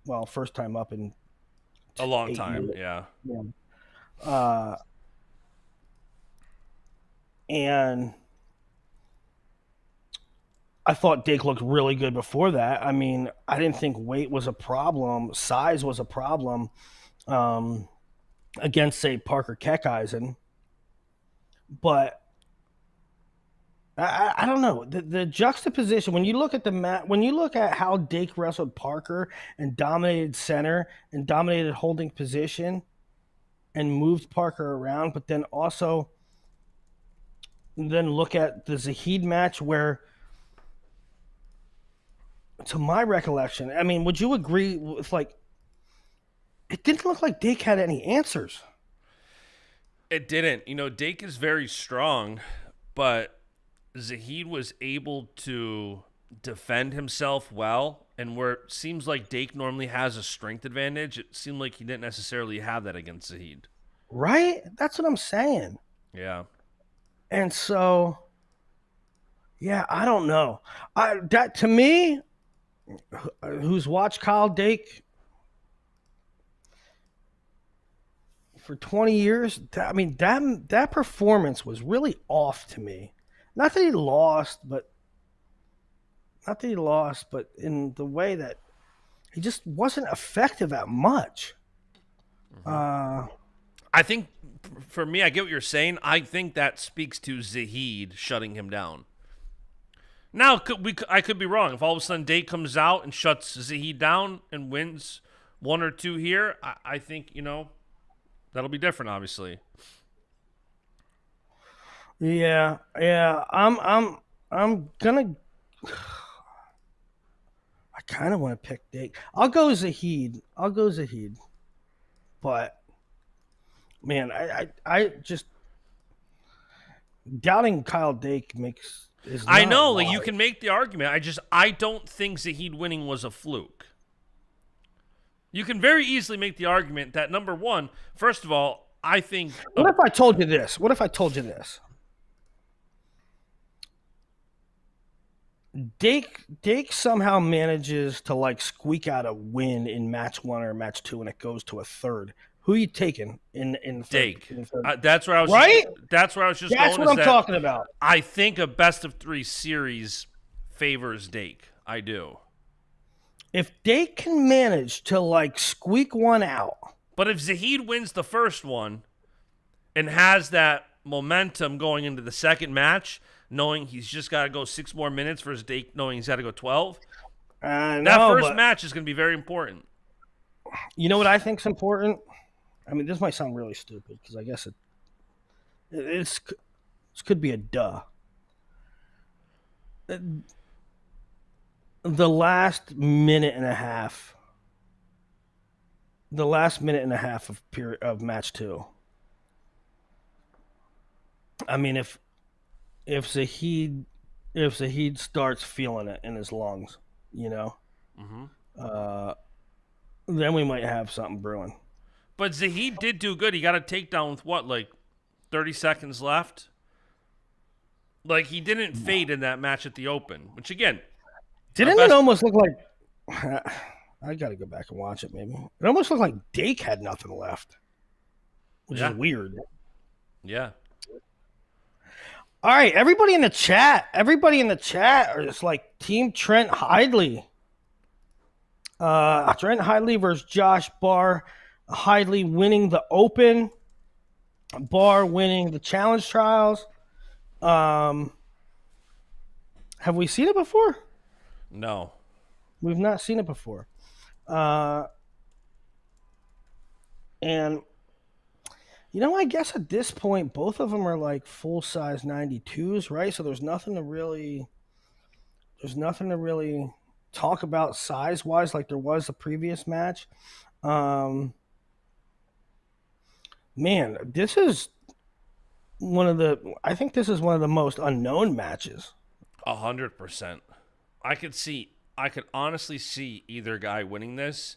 Well, first time up in a long time, yeah. And I thought Dake looked really good before that. I mean, I didn't think weight was a problem. Size was a problem against, say, Parker Keckeisen. But I don't know. The juxtaposition, when you look at when you look at how Dake wrestled Parker and dominated center and dominated holding position and moved Parker around, but then also look at the Zahid match where, to my recollection, I mean, would you agree with, like, it didn't look like Dake had any answers. It didn't. Dake is very strong, but Zahid was able to defend himself well, and where it seems like Dake normally has a strength advantage, it seemed like he didn't necessarily have that against Zahid. Right? That's what I'm saying. Yeah. And so, yeah, I don't know. That, to me, who's watched Kyle Dake, for 20 years. I mean, that performance was really off to me. Not that he lost, but in the way that he just wasn't effective at much. I think, for me, I get what you're saying. I think that speaks to Zahid shutting him down. Now, I could be wrong. If all of a sudden Dake comes out and shuts Zahid down and wins one or two here, I think, that'll be different, obviously. Yeah. I'm gonna. I kind of want to pick Dake. I'll go Zahid. But man, I just doubting Kyle Dake is. I know, like, you can make the argument. I don't think Zahid winning was a fluke. You can very easily make the argument that, number one, first of all, I think. What if I told you this? Dake somehow manages to like squeak out a win in match 1 or match 2, and it goes to a third. Who are you taking in Dake? That's where I was. Right. That's where I was just. That's going, what I'm talking about. I think a best of 3 series favors Dake. I do. If Dake can manage to like squeak one out, but if Zahid wins the first one and has that momentum going into the second match, knowing he's just got to go 6 more minutes versus Dake knowing he's got to go 12, that first match is going to be very important. You know what I think's important? I mean, this might sound really stupid because I guess this could be a duh. The last minute and a half of match 2. I mean, if Zahid starts feeling it in his lungs, then we might have something brewing. But Zahid did do good. He got a takedown with what, like 30 seconds left? Like, he didn't fade in that match at the Open, which, again, didn't it almost look like I got to go back and watch it maybe. It almost looked like Dake had nothing left, which is weird. Yeah. All right, everybody in the chat are just like Team Trent Hidley. Trent Hidley versus Josh Barr. Hidley winning the Open. Barr winning the Challenge Trials. Have we seen it before? No. We've not seen it before. And I guess at this point, both of them are like full-size 92s, right? So there's nothing to really talk about size-wise like there was the previous match. Man, this is one of the most unknown matches. 100%. I could honestly see either guy winning this,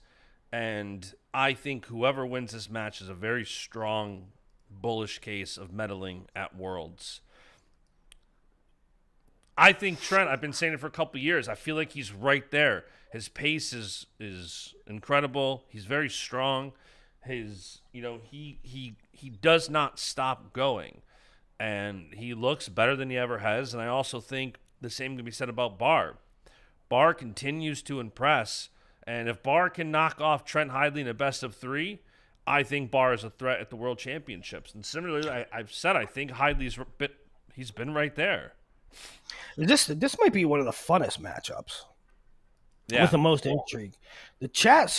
and I think whoever wins this match is a very strong, bullish case of medaling at Worlds. I think Trent, I've been saying it for a couple of years, I feel like he's right there. His pace is incredible. He's very strong. He does not stop going, and he looks better than he ever has. And I also think the same can be said about Barr. Barr continues to impress, and if Barr can knock off Trent Hidley in a best of 3, I think Barr is a threat at the World Championships. And similarly, I've said I think he's been right there. This might be one of the funnest matchups. Yeah. With the most intrigue. The chat is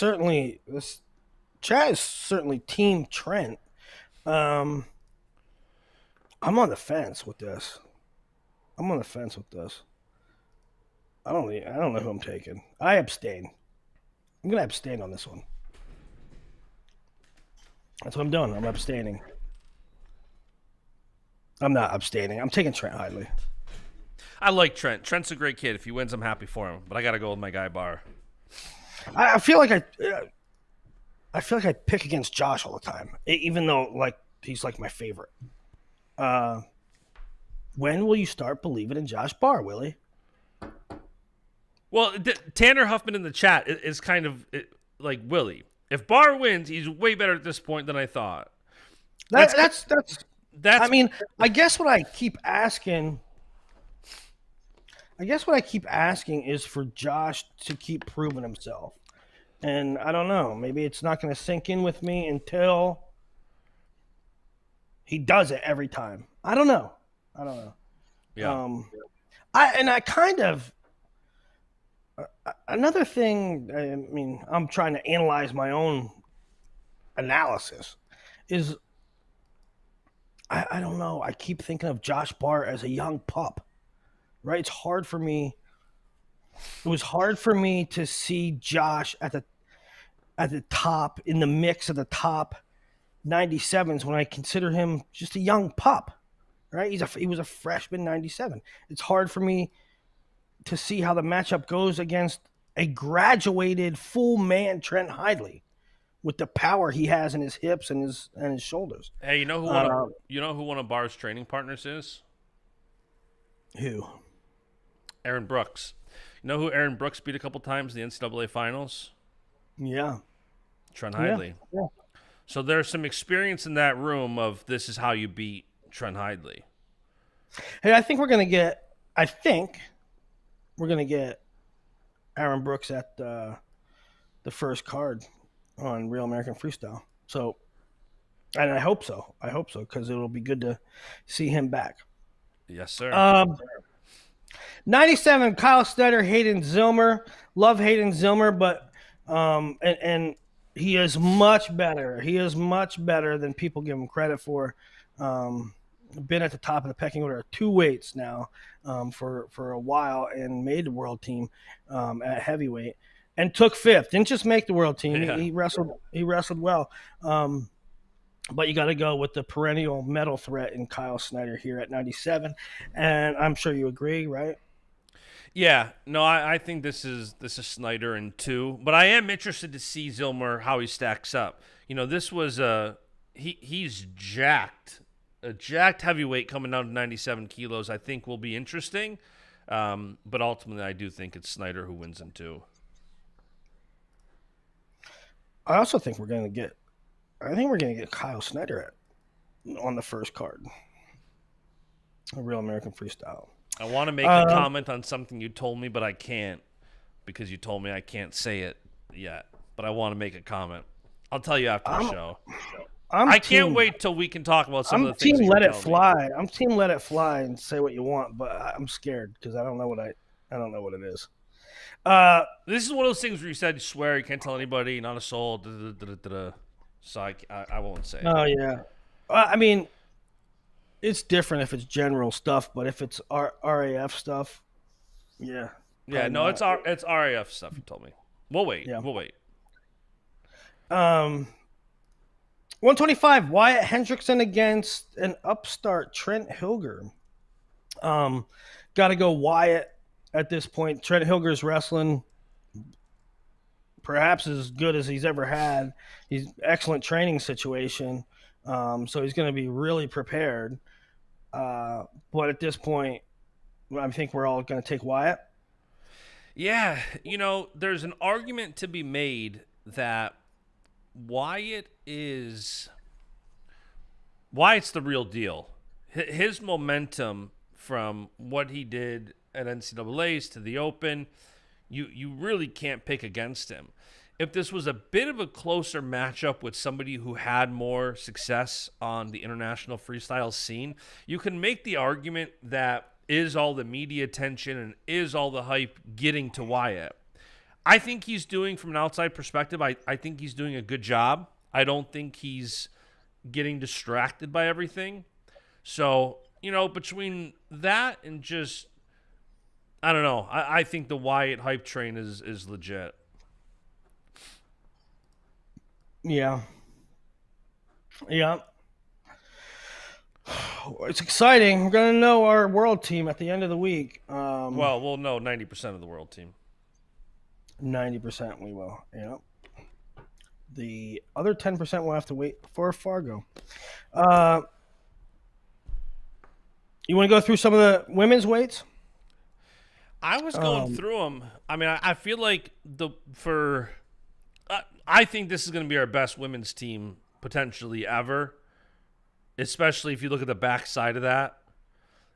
certainly Team Trent. I'm on the fence with this. I don't know who I'm taking. I abstain. I'm going to abstain on this one. That's what I'm doing. I'm abstaining. I'm not abstaining. I'm taking Trent Hidley. I like Trent. Trent's a great kid. If he wins, I'm happy for him. But I got to go with my guy Barr. I feel like I pick against Josh all the time, even though like he's like my favorite. When will you start believing in Josh Barr, Willie? Well, Tanner Huffman in the chat is kind of like Willie. If Barr wins, he's way better at this point than I thought. That's. That's I mean, I guess what I keep asking is for Josh to keep proving himself. And I don't know, maybe it's not going to sink in with me until he does it every time. I don't know. yeah. I kind of another thing. I mean, I'm trying to analyze my own analysis. Is I don't know. I keep thinking of Josh Bart as a young pup, right? It's hard for me. It was hard for me to see Josh at the top in the mix of the top 97s when I consider him just a young pup, right? He was a freshman 97. It's hard for me to see how the matchup goes against a graduated full man Trent Hidley with the power he has in his hips and his shoulders. Hey, you know who one of Bar's training partners is? Who? Aaron Brooks. You know who Aaron Brooks beat a couple times in the NCAA finals? Yeah. Trent Hidley. Yeah. So there's some experience in that room of this is how you beat Trent Hidley. Hey, I think we're gonna get Aaron Brooks at the first card on Real American Freestyle. So, and I hope so because it'll be good to see him back. Yes, sir. 97, Kyle Snyder, Hayden Zilmer. Love Hayden Zilmer, but and he is much better. He is much better than people give him credit for. Been at the top of the pecking order, 2 weights now for a while, and made the world team at heavyweight, and took 5th. Didn't just make the world team. Yeah. He wrestled well. But you got to go with the perennial medal threat in Kyle Snyder here at 97, and I'm sure you agree, right? Yeah, no, I think this is Snyder in 2, but I am interested to see Zilmer how he stacks up. You know, this was he's jacked, a jacked heavyweight coming down to 97 kilos. I think will be interesting, but ultimately I do think it's Snyder who wins in 2. I also think we're gonna get Kyle Snyder on the first card, a Real American Freestyle. I want to make a comment on something you told me, but I can't because you told me I can't say it yet. But I want to make a comment. I'll tell you after the show. I can't wait till we can talk about some of the things. I'm team let it fly and say what you want, but I'm scared because I don't know what it is. This is one of those things where you said you swear you can't tell anybody, not a soul. So I won't say it. Oh yeah, I mean. It's different if it's general stuff, but if it's RAF stuff, yeah. Yeah, no, it's RAF stuff, you told me. We'll wait. Yeah. We'll wait. 125, Wyatt Hendrickson against an upstart Trent Hilger. Got to go Wyatt at this point. Trent Hilger's wrestling perhaps as good as he's ever had. He's excellent training situation. So he's going to be really prepared. But at this point, I think we're all going to take Wyatt. Yeah, you know, there's an argument to be made that Wyatt's the real deal. His momentum from what he did at NCAAs to the Open, you really can't pick against him. If this was a bit of a closer matchup with somebody who had more success on the international freestyle scene, you can make the argument that is all the media attention and is all the hype getting to Wyatt. I think he's doing, from an outside perspective, I think he's doing a good job. I don't think he's getting distracted by everything. So, you know, between that and just, I don't know, I think the Wyatt hype train is legit. Yeah. It's exciting. We're going to know our world team at the end of the week. Well, we'll know 90% of the world team. 90% we will, yeah. The other 10% will have to wait for Fargo. You want to go through some of the women's weights? I was going through them. I mean, I feel like I think this is going to be our best women's team potentially ever. especially if you look at the backside of that.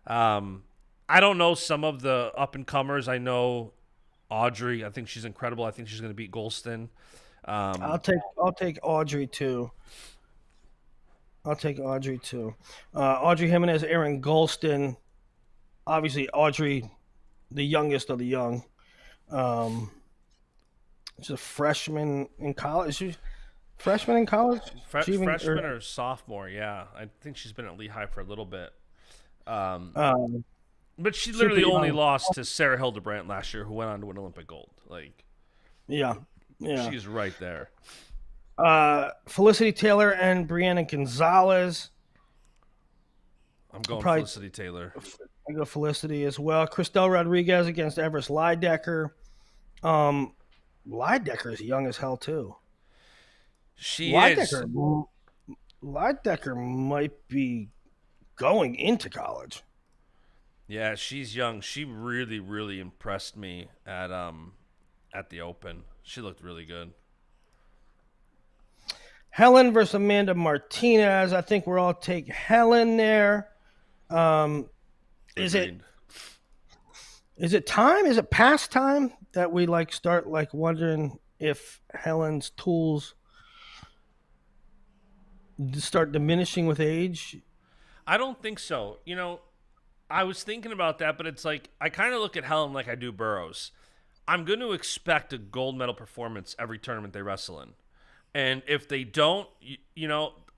I don't know some of the up and comers. I know Audrey. I think she's incredible. I think she's going to beat Golston. I'll take Audrey too. Audrey Jimenez, Aaron Golston. Obviously, Audrey, the youngest of the young. She's a freshman in college. She's freshman in college. Freshman or sophomore? Yeah, I think she's been at Lehigh for a little bit. But she literally only lost to Sarah Hildebrandt last year, who went on to win Olympic gold. Like, yeah. She's right there. Felicity Taylor and Brianna Gonzalez. I'm going Felicity Taylor. I go Felicity as well. Christelle Rodriguez against Everest Leidecker. Leidecker is young as hell too. She is. Leidecker might be going into college. Yeah, she's young. She really, really impressed me at the Open. She looked really good. Helen versus Amanda Martinez. I think we'll all take Helen there. Is it time? Is it past time that we start wondering if Helen's tools start diminishing with age? I don't think so. I was thinking about that, but it's like I kind of look at Helen like I do Burroughs. I'm going to expect a gold medal performance every tournament they wrestle in. And if they don't,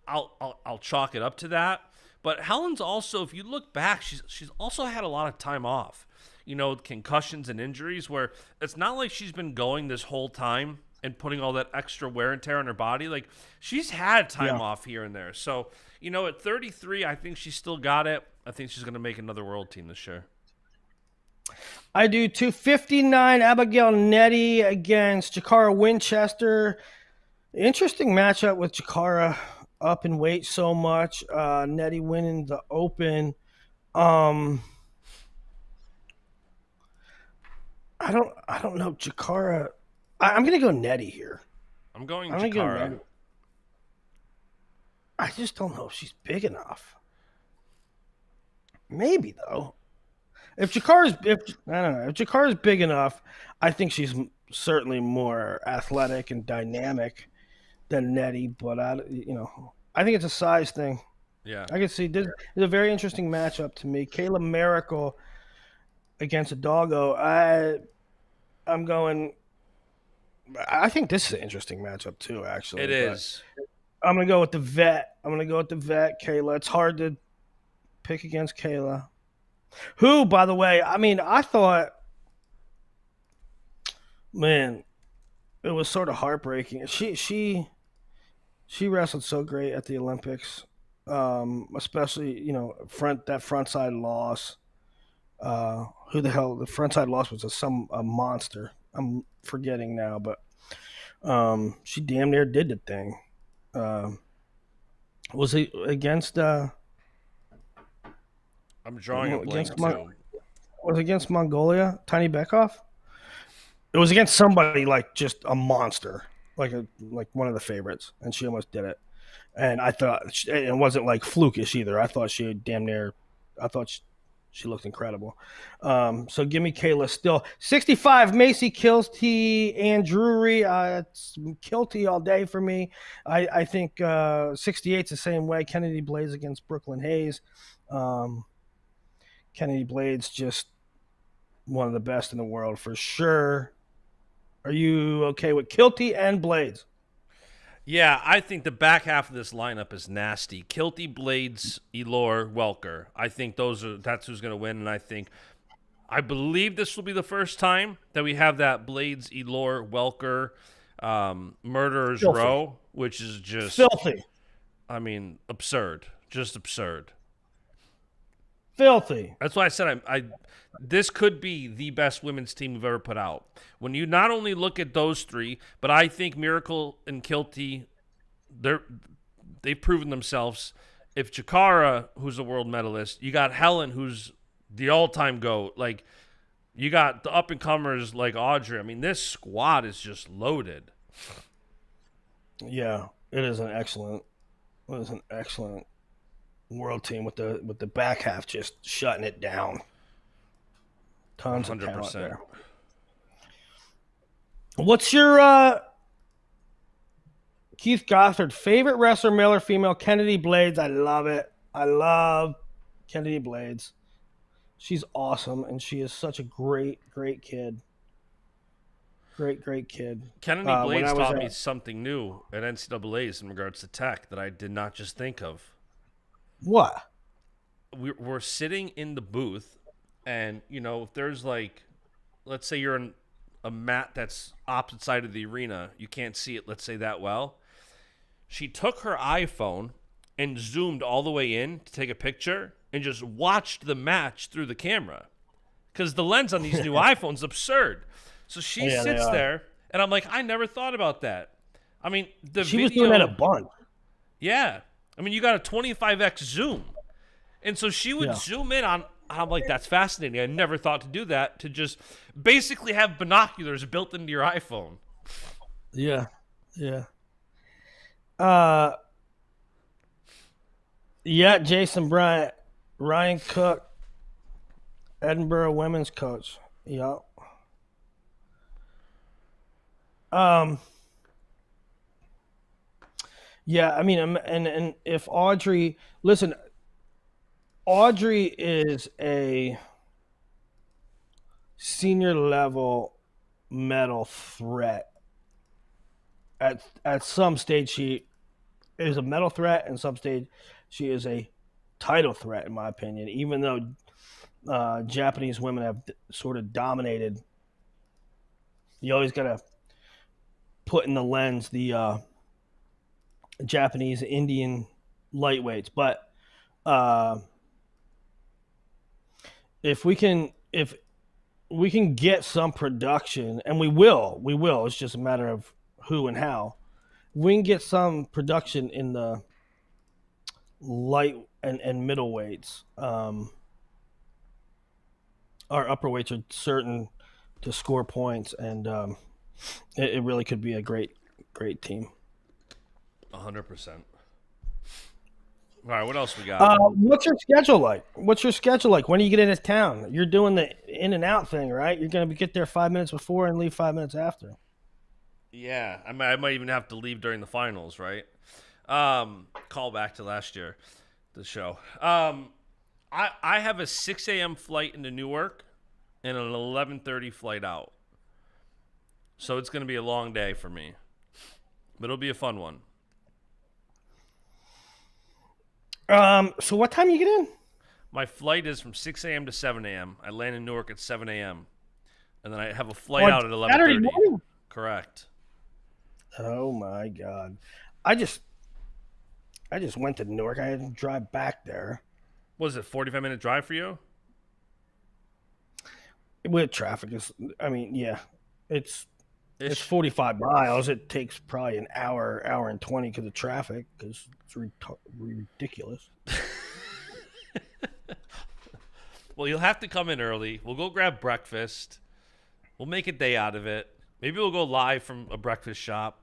I'll chalk it up to that. But Helen's also, if you look back, she's also had a lot of time off. Concussions and injuries, where it's not like she's been going this whole time and putting all that extra wear and tear on her body. Like, she's had time off here and there. So, at 33, I think she's still got it. I think she's going to make another world team this year. I do too. 59, Abigail Nettie against Jakara Winchester. Interesting matchup with Jakara up in weight so much. Nettie winning the Open. I don't know. Jakara. I'm going to go Nettie here. I'm going Jakara. I just don't know if she's big enough. Maybe though. If Jakara's big enough, I think she's certainly more athletic and dynamic than Nettie. But I think it's a size thing. Yeah, I can see this is a very interesting matchup to me. Kayla Miracle against a doggo. I'm going. I think this is an interesting matchup too. Actually, it is. I'm gonna go with the vet. Kayla. It's hard to pick against Kayla. Who, by the way, I thought, man, it was sort of heartbreaking. She wrestled so great at the Olympics, especially that frontside loss. Who the hell the frontside loss was? A monster. I'm forgetting now, but she damn near did the thing. Was it against? I'm drawing a blank too. Was it against Mongolia? Tiny Bekoff? It was against somebody just a monster, like one of the favorites, and she almost did it. And I thought it wasn't flukish either. I thought she damn near. I thought she looked incredible. So give me Kayla still. 65, Macy Kilty and Drury. It's Kilty all day for me. I think 68's the same way. Kennedy Blades against Brooklyn Hayes. Kennedy Blades just one of the best in the world for sure. Are you okay with Kilty and Blades? Yeah, I think the back half of this lineup is nasty. Kilty, Blades, Elor, Welker. I think that's who's going to win, and I believe this will be the first time that we have that Blades, Elor, Welker, Murderers Filthy. Row, which is just filthy. Absurd. Just absurd. Filthy. That's why I said this could be the best women's team we've ever put out. When you not only look at those three, but I think Miracle and Kilty, they've proven themselves. If Jakara, who's a world medalist, you got Helen, who's the all-time GOAT. You got the up-and-comers like Audrey. This squad is just loaded. Yeah, it is an excellent world team with the back half just shutting it down. Tons 100%. Of talent there. What's your Keith Gothard favorite wrestler, male or female? Kennedy Blades. I love it. I love Kennedy Blades. She's awesome, and she is such a great kid. Great kid. Kennedy Blades taught me something new at NCAA's in regards to tech that I did not just think of. What? We're sitting in the booth, and, if there's let's say you're in a mat that's opposite side of the arena, you can't see it, let's say, that well. She took her iPhone and zoomed all the way in to take a picture and just watched the match through the camera. Because the lens on these new iPhones is absurd. So she sits there, and I'm like, I never thought about that. I mean, she was doing that a bunch. Yeah. I mean, you got a 25x zoom. And so she would zoom in on, I'm like, that's fascinating. I never thought to do that, to just basically have binoculars built into your iPhone. Yeah. Jason Bryant, Ryan Cook, Edinburgh women's coach. Yeah. Yeah, I mean, and if Audrey is a senior level medal threat. At some stage, she is a medal threat, and some stage she is a title threat, in my opinion. Even though Japanese women have sort of dominated, you always got to put in the lens the Japanese, Indian lightweights. But if we can get some production, and we will. It's just a matter of who and how. We can get some production in the light and middle weights. Our upper weights are certain to score points, and it really could be a great team. 100%. All right, what else we got? What's your schedule like? When do you get into town? You're doing the in and out thing, right? You're going to get there 5 minutes before and leave 5 minutes after. Yeah, I might even have to leave during the finals, right? Call back to last year, the show. I have a 6 a.m. flight into Newark and an 11:30 flight out. So it's going to be a long day for me. But it'll be a fun one. So what time you get in? My flight is from 6 a.m. to 7 a.m. I land in Newark at 7 a.m. And then I have a flight out at 11:30. Correct. Oh my God. I just went to Newark. I had to drive back there. Was it a 45-minute drive for you? With traffic, it's 45 miles. It takes probably an hour and 20 because of traffic, because it's ridiculous. Well, you'll have to come in early. We'll go grab breakfast. We'll make a day out of it. Maybe we'll go live from a breakfast shop.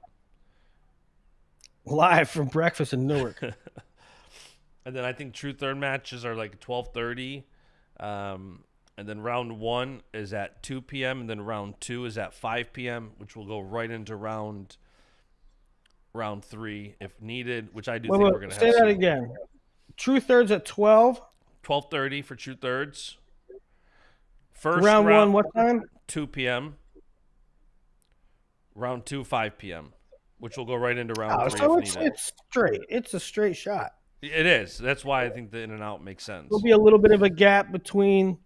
Live from breakfast in Newark. And then I think true third matches are like 12:30. And then round 1 is at 2 p.m. And then round 2 is at 5 p.m., which will go right into round 3 if needed, which I do think we're going to have. Say that again. True thirds at 12? 12:30 for true thirds. Round 1, what time? 2 p.m. Round 2, 5 p.m., which will go right into round 3 so if needed. It's straight. It's a straight shot. It is. That's why I think the in and out makes sense. There'll be a little bit of a gap between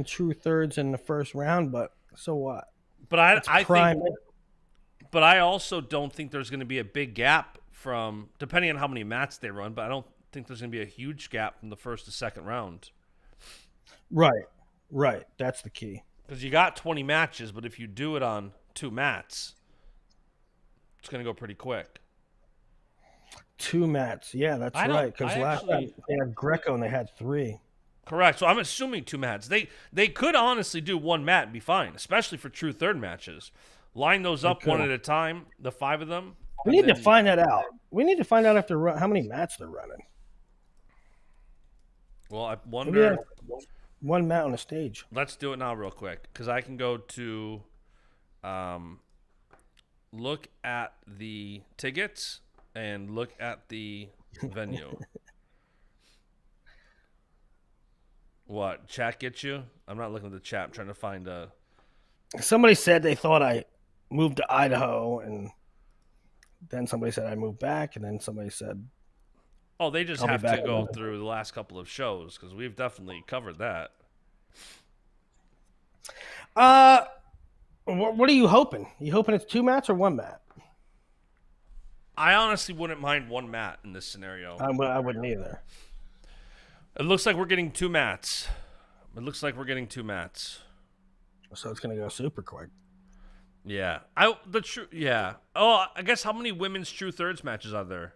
true thirds and the first round, but so what? But I also don't think there's going to be a big gap from, depending on how many mats they run, but I don't think there's going to be a huge gap from the first to second round. Right. That's the key. Because you got 20 matches, but if you do it on 2 mats, it's going to go pretty quick. 2 mats. Yeah, that's right. Because last time they had Greco and they had 3. Correct. So I'm assuming 2 mats. They could honestly do 1 mat and be fine, especially for true third matches. Line those up one at a time, the 5 of them, We need to find that out. We need to find out how many mats they're running. Well, I wonder. One mat on a stage. Let's do it now, real quick, because I can go to look at the tickets and look at the venue. What? Chat get you? I'm not looking at the chat. I'm trying to find a. Somebody said they thought I moved to Idaho, and then somebody said I moved back, and then somebody said, "Oh, they just have to go through the last couple of shows because we've definitely covered that." What are you hoping? You hoping it's 2 mats or 1 mat? I honestly wouldn't mind 1 mat in this scenario. I wouldn't either. It looks like we're getting 2 mats. So it's gonna go super quick. Yeah. Yeah. Oh, I guess how many women's True Thirds matches are there?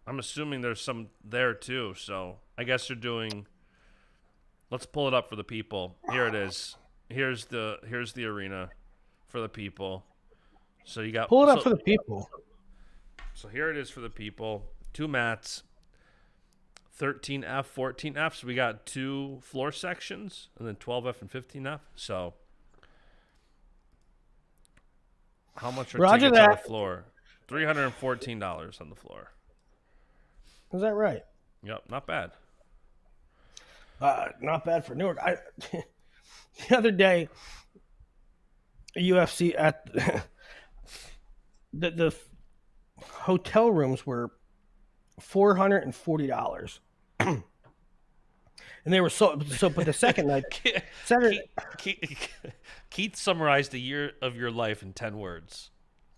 I'm assuming there's some there too. So I guess they're doing. Let's pull it up for the people. Here it is. Here's the arena for the people. So you got pull it up for the people. So here it is for the people. 2 mats. 13F, 14F. So we got 2 floor sections, and then 12F and 15F. So how much are tickets on the floor? $314 on the floor. Is that right? Yep, not bad. Not bad for Newark. The other day, UFC at the hotel rooms were $440. And they were so. But the second night, Keith summarized a year of your life in 10 words.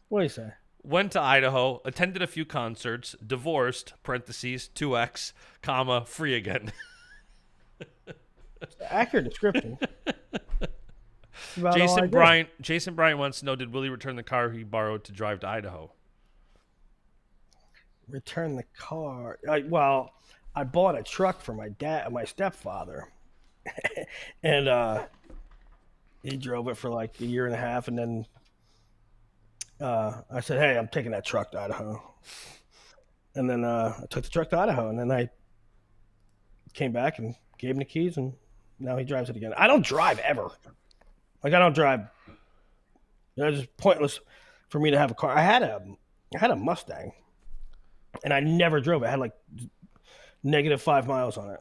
What do you say? Went to Idaho, attended a few concerts, divorced (parentheses 2x, comma free again). Accurate description. Jason Bryant wants to know: did Willie return the car he borrowed to drive to Idaho? Return the car? I bought a truck for my stepfather, and he drove it for like a year and a half, and then I said, "Hey, I'm taking that truck to Idaho," and then I took the truck to Idaho, and then I came back and gave him the keys, and now he drives it again. I don't drive ever. I don't drive. It's just pointless for me to have a car. I had a Mustang, and I never drove it. I had like -5 miles on it.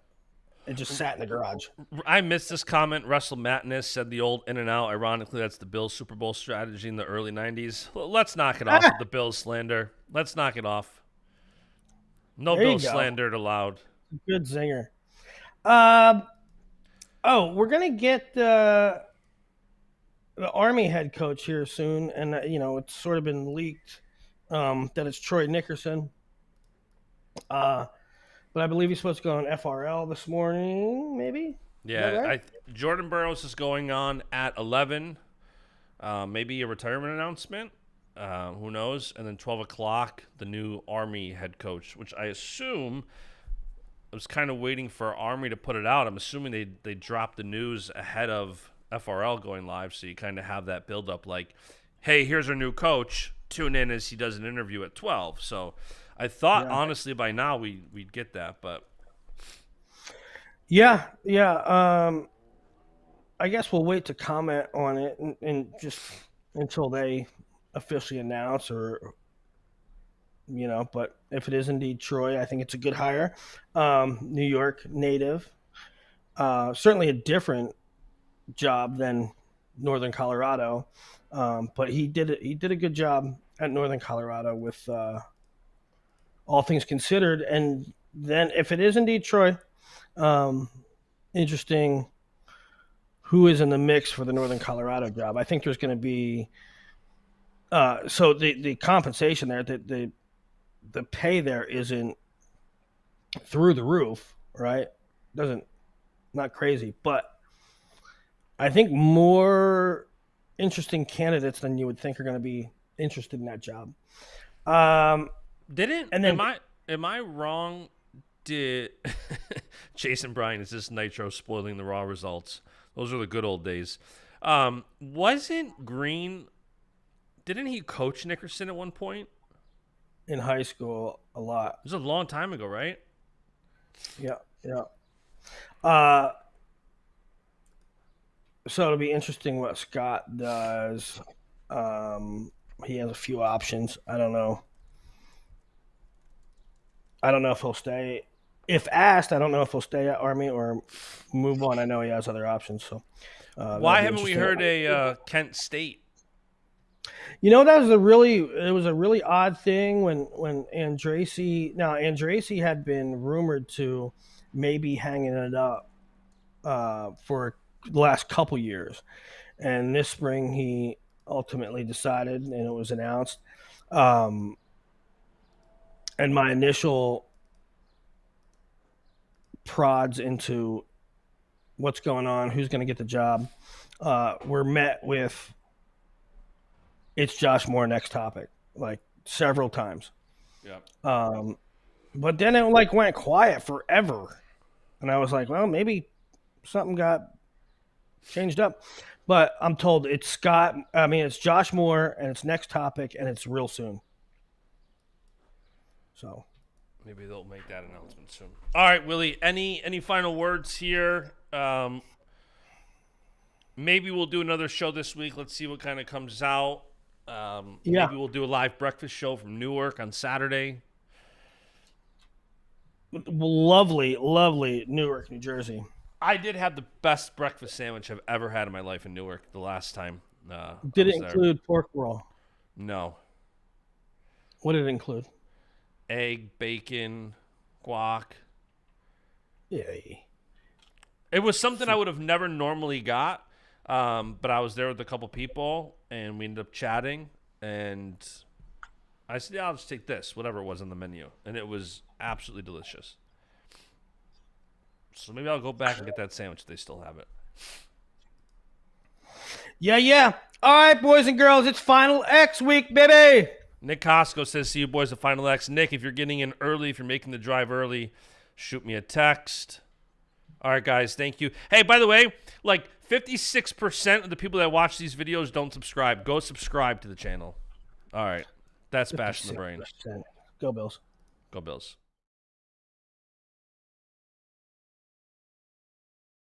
It just sat in the garage. I missed this comment. Russell Matness said the old in and out. Ironically, that's the Bills Super Bowl strategy in the early 90s. Let's knock it off with the Bills slander. Let's knock it off. No Bills slander allowed. Good zinger. We're going to get the Army head coach here soon, and it's sort of been leaked that it's Troy Nickerson. But I believe he's supposed to go on FRL this morning, maybe? Yeah, right? Jordan Burroughs is going on at 11. Maybe a retirement announcement. Who knows? And then 12 o'clock, the new Army head coach, which I assume I was kind of waiting for Army to put it out. I'm assuming they dropped the news ahead of FRL going live, so you kind of have that build-up like, hey, here's our new coach. Tune in as he does an interview at 12. So I thought, honestly, by now we'd get that, but yeah. I guess we'll wait to comment on it and just until they officially announce, or But if it is indeed Troy, I think it's a good hire. New York native, certainly a different job than Northern Colorado, but he did a good job at Northern Colorado with. All things considered. And then if it is indeed Troy, interesting who is in the mix for the Northern Colorado job. I think there's going to be so the compensation there, the pay there isn't through the roof, right? Not crazy, but I think more interesting candidates than you would think are going to be interested in that job. Am I wrong? Did Jason Bryan, is this Nitro spoiling the Raw results? Those are the good old days. Wasn't Green Didn't he coach Nickerson at one point? In high school, a lot. It was a long time ago, right? Yeah, yeah. Uh, so it'll be interesting what Scott does. He has a few options. I don't know. I don't know if he'll stay. If asked, I don't know if he'll stay at Army or move on. I know he has other options. So why haven't we heard a Kent State? That was a really odd thing when Andrasy had been rumored to maybe hanging it up for the last couple years, and this spring he ultimately decided, and it was announced. And my initial prods into what's going on, who's going to get the job, were met with, it's Josh Moore next topic, like several times. Yeah. But then it went quiet forever. And I was like, well, maybe something got changed up. But I'm told it's Josh Moore and it's next topic and it's real soon. So maybe they'll make that announcement soon. All right, Willie, any final words here? Maybe we'll do another show this week. Let's see what kind of comes out. Maybe we'll do a live breakfast show from Newark on Saturday. Lovely, lovely Newark, New Jersey. I did have the best breakfast sandwich I've ever had in my life in Newark the last time. Did it include pork roll? No. What did it include? Egg, bacon, guac. Yeah. It was something I would have never normally got, but I was there with a couple people, and we ended up chatting, and I said, yeah, I'll just take this, whatever it was on the menu. And it was absolutely delicious. So maybe I'll go back and get that sandwich if they still have it. Yeah. All right, boys and girls, it's Final X week, baby. Nick Costco says, see you boys at Final X. Nick, if you're getting in early, if you're making the drive early, shoot me a text. All right, guys, thank you. Hey, by the way, 56% of the people that watch these videos don't subscribe. Go subscribe to the channel. All right. That's Bash in the Brain. Go Bills. Go Bills.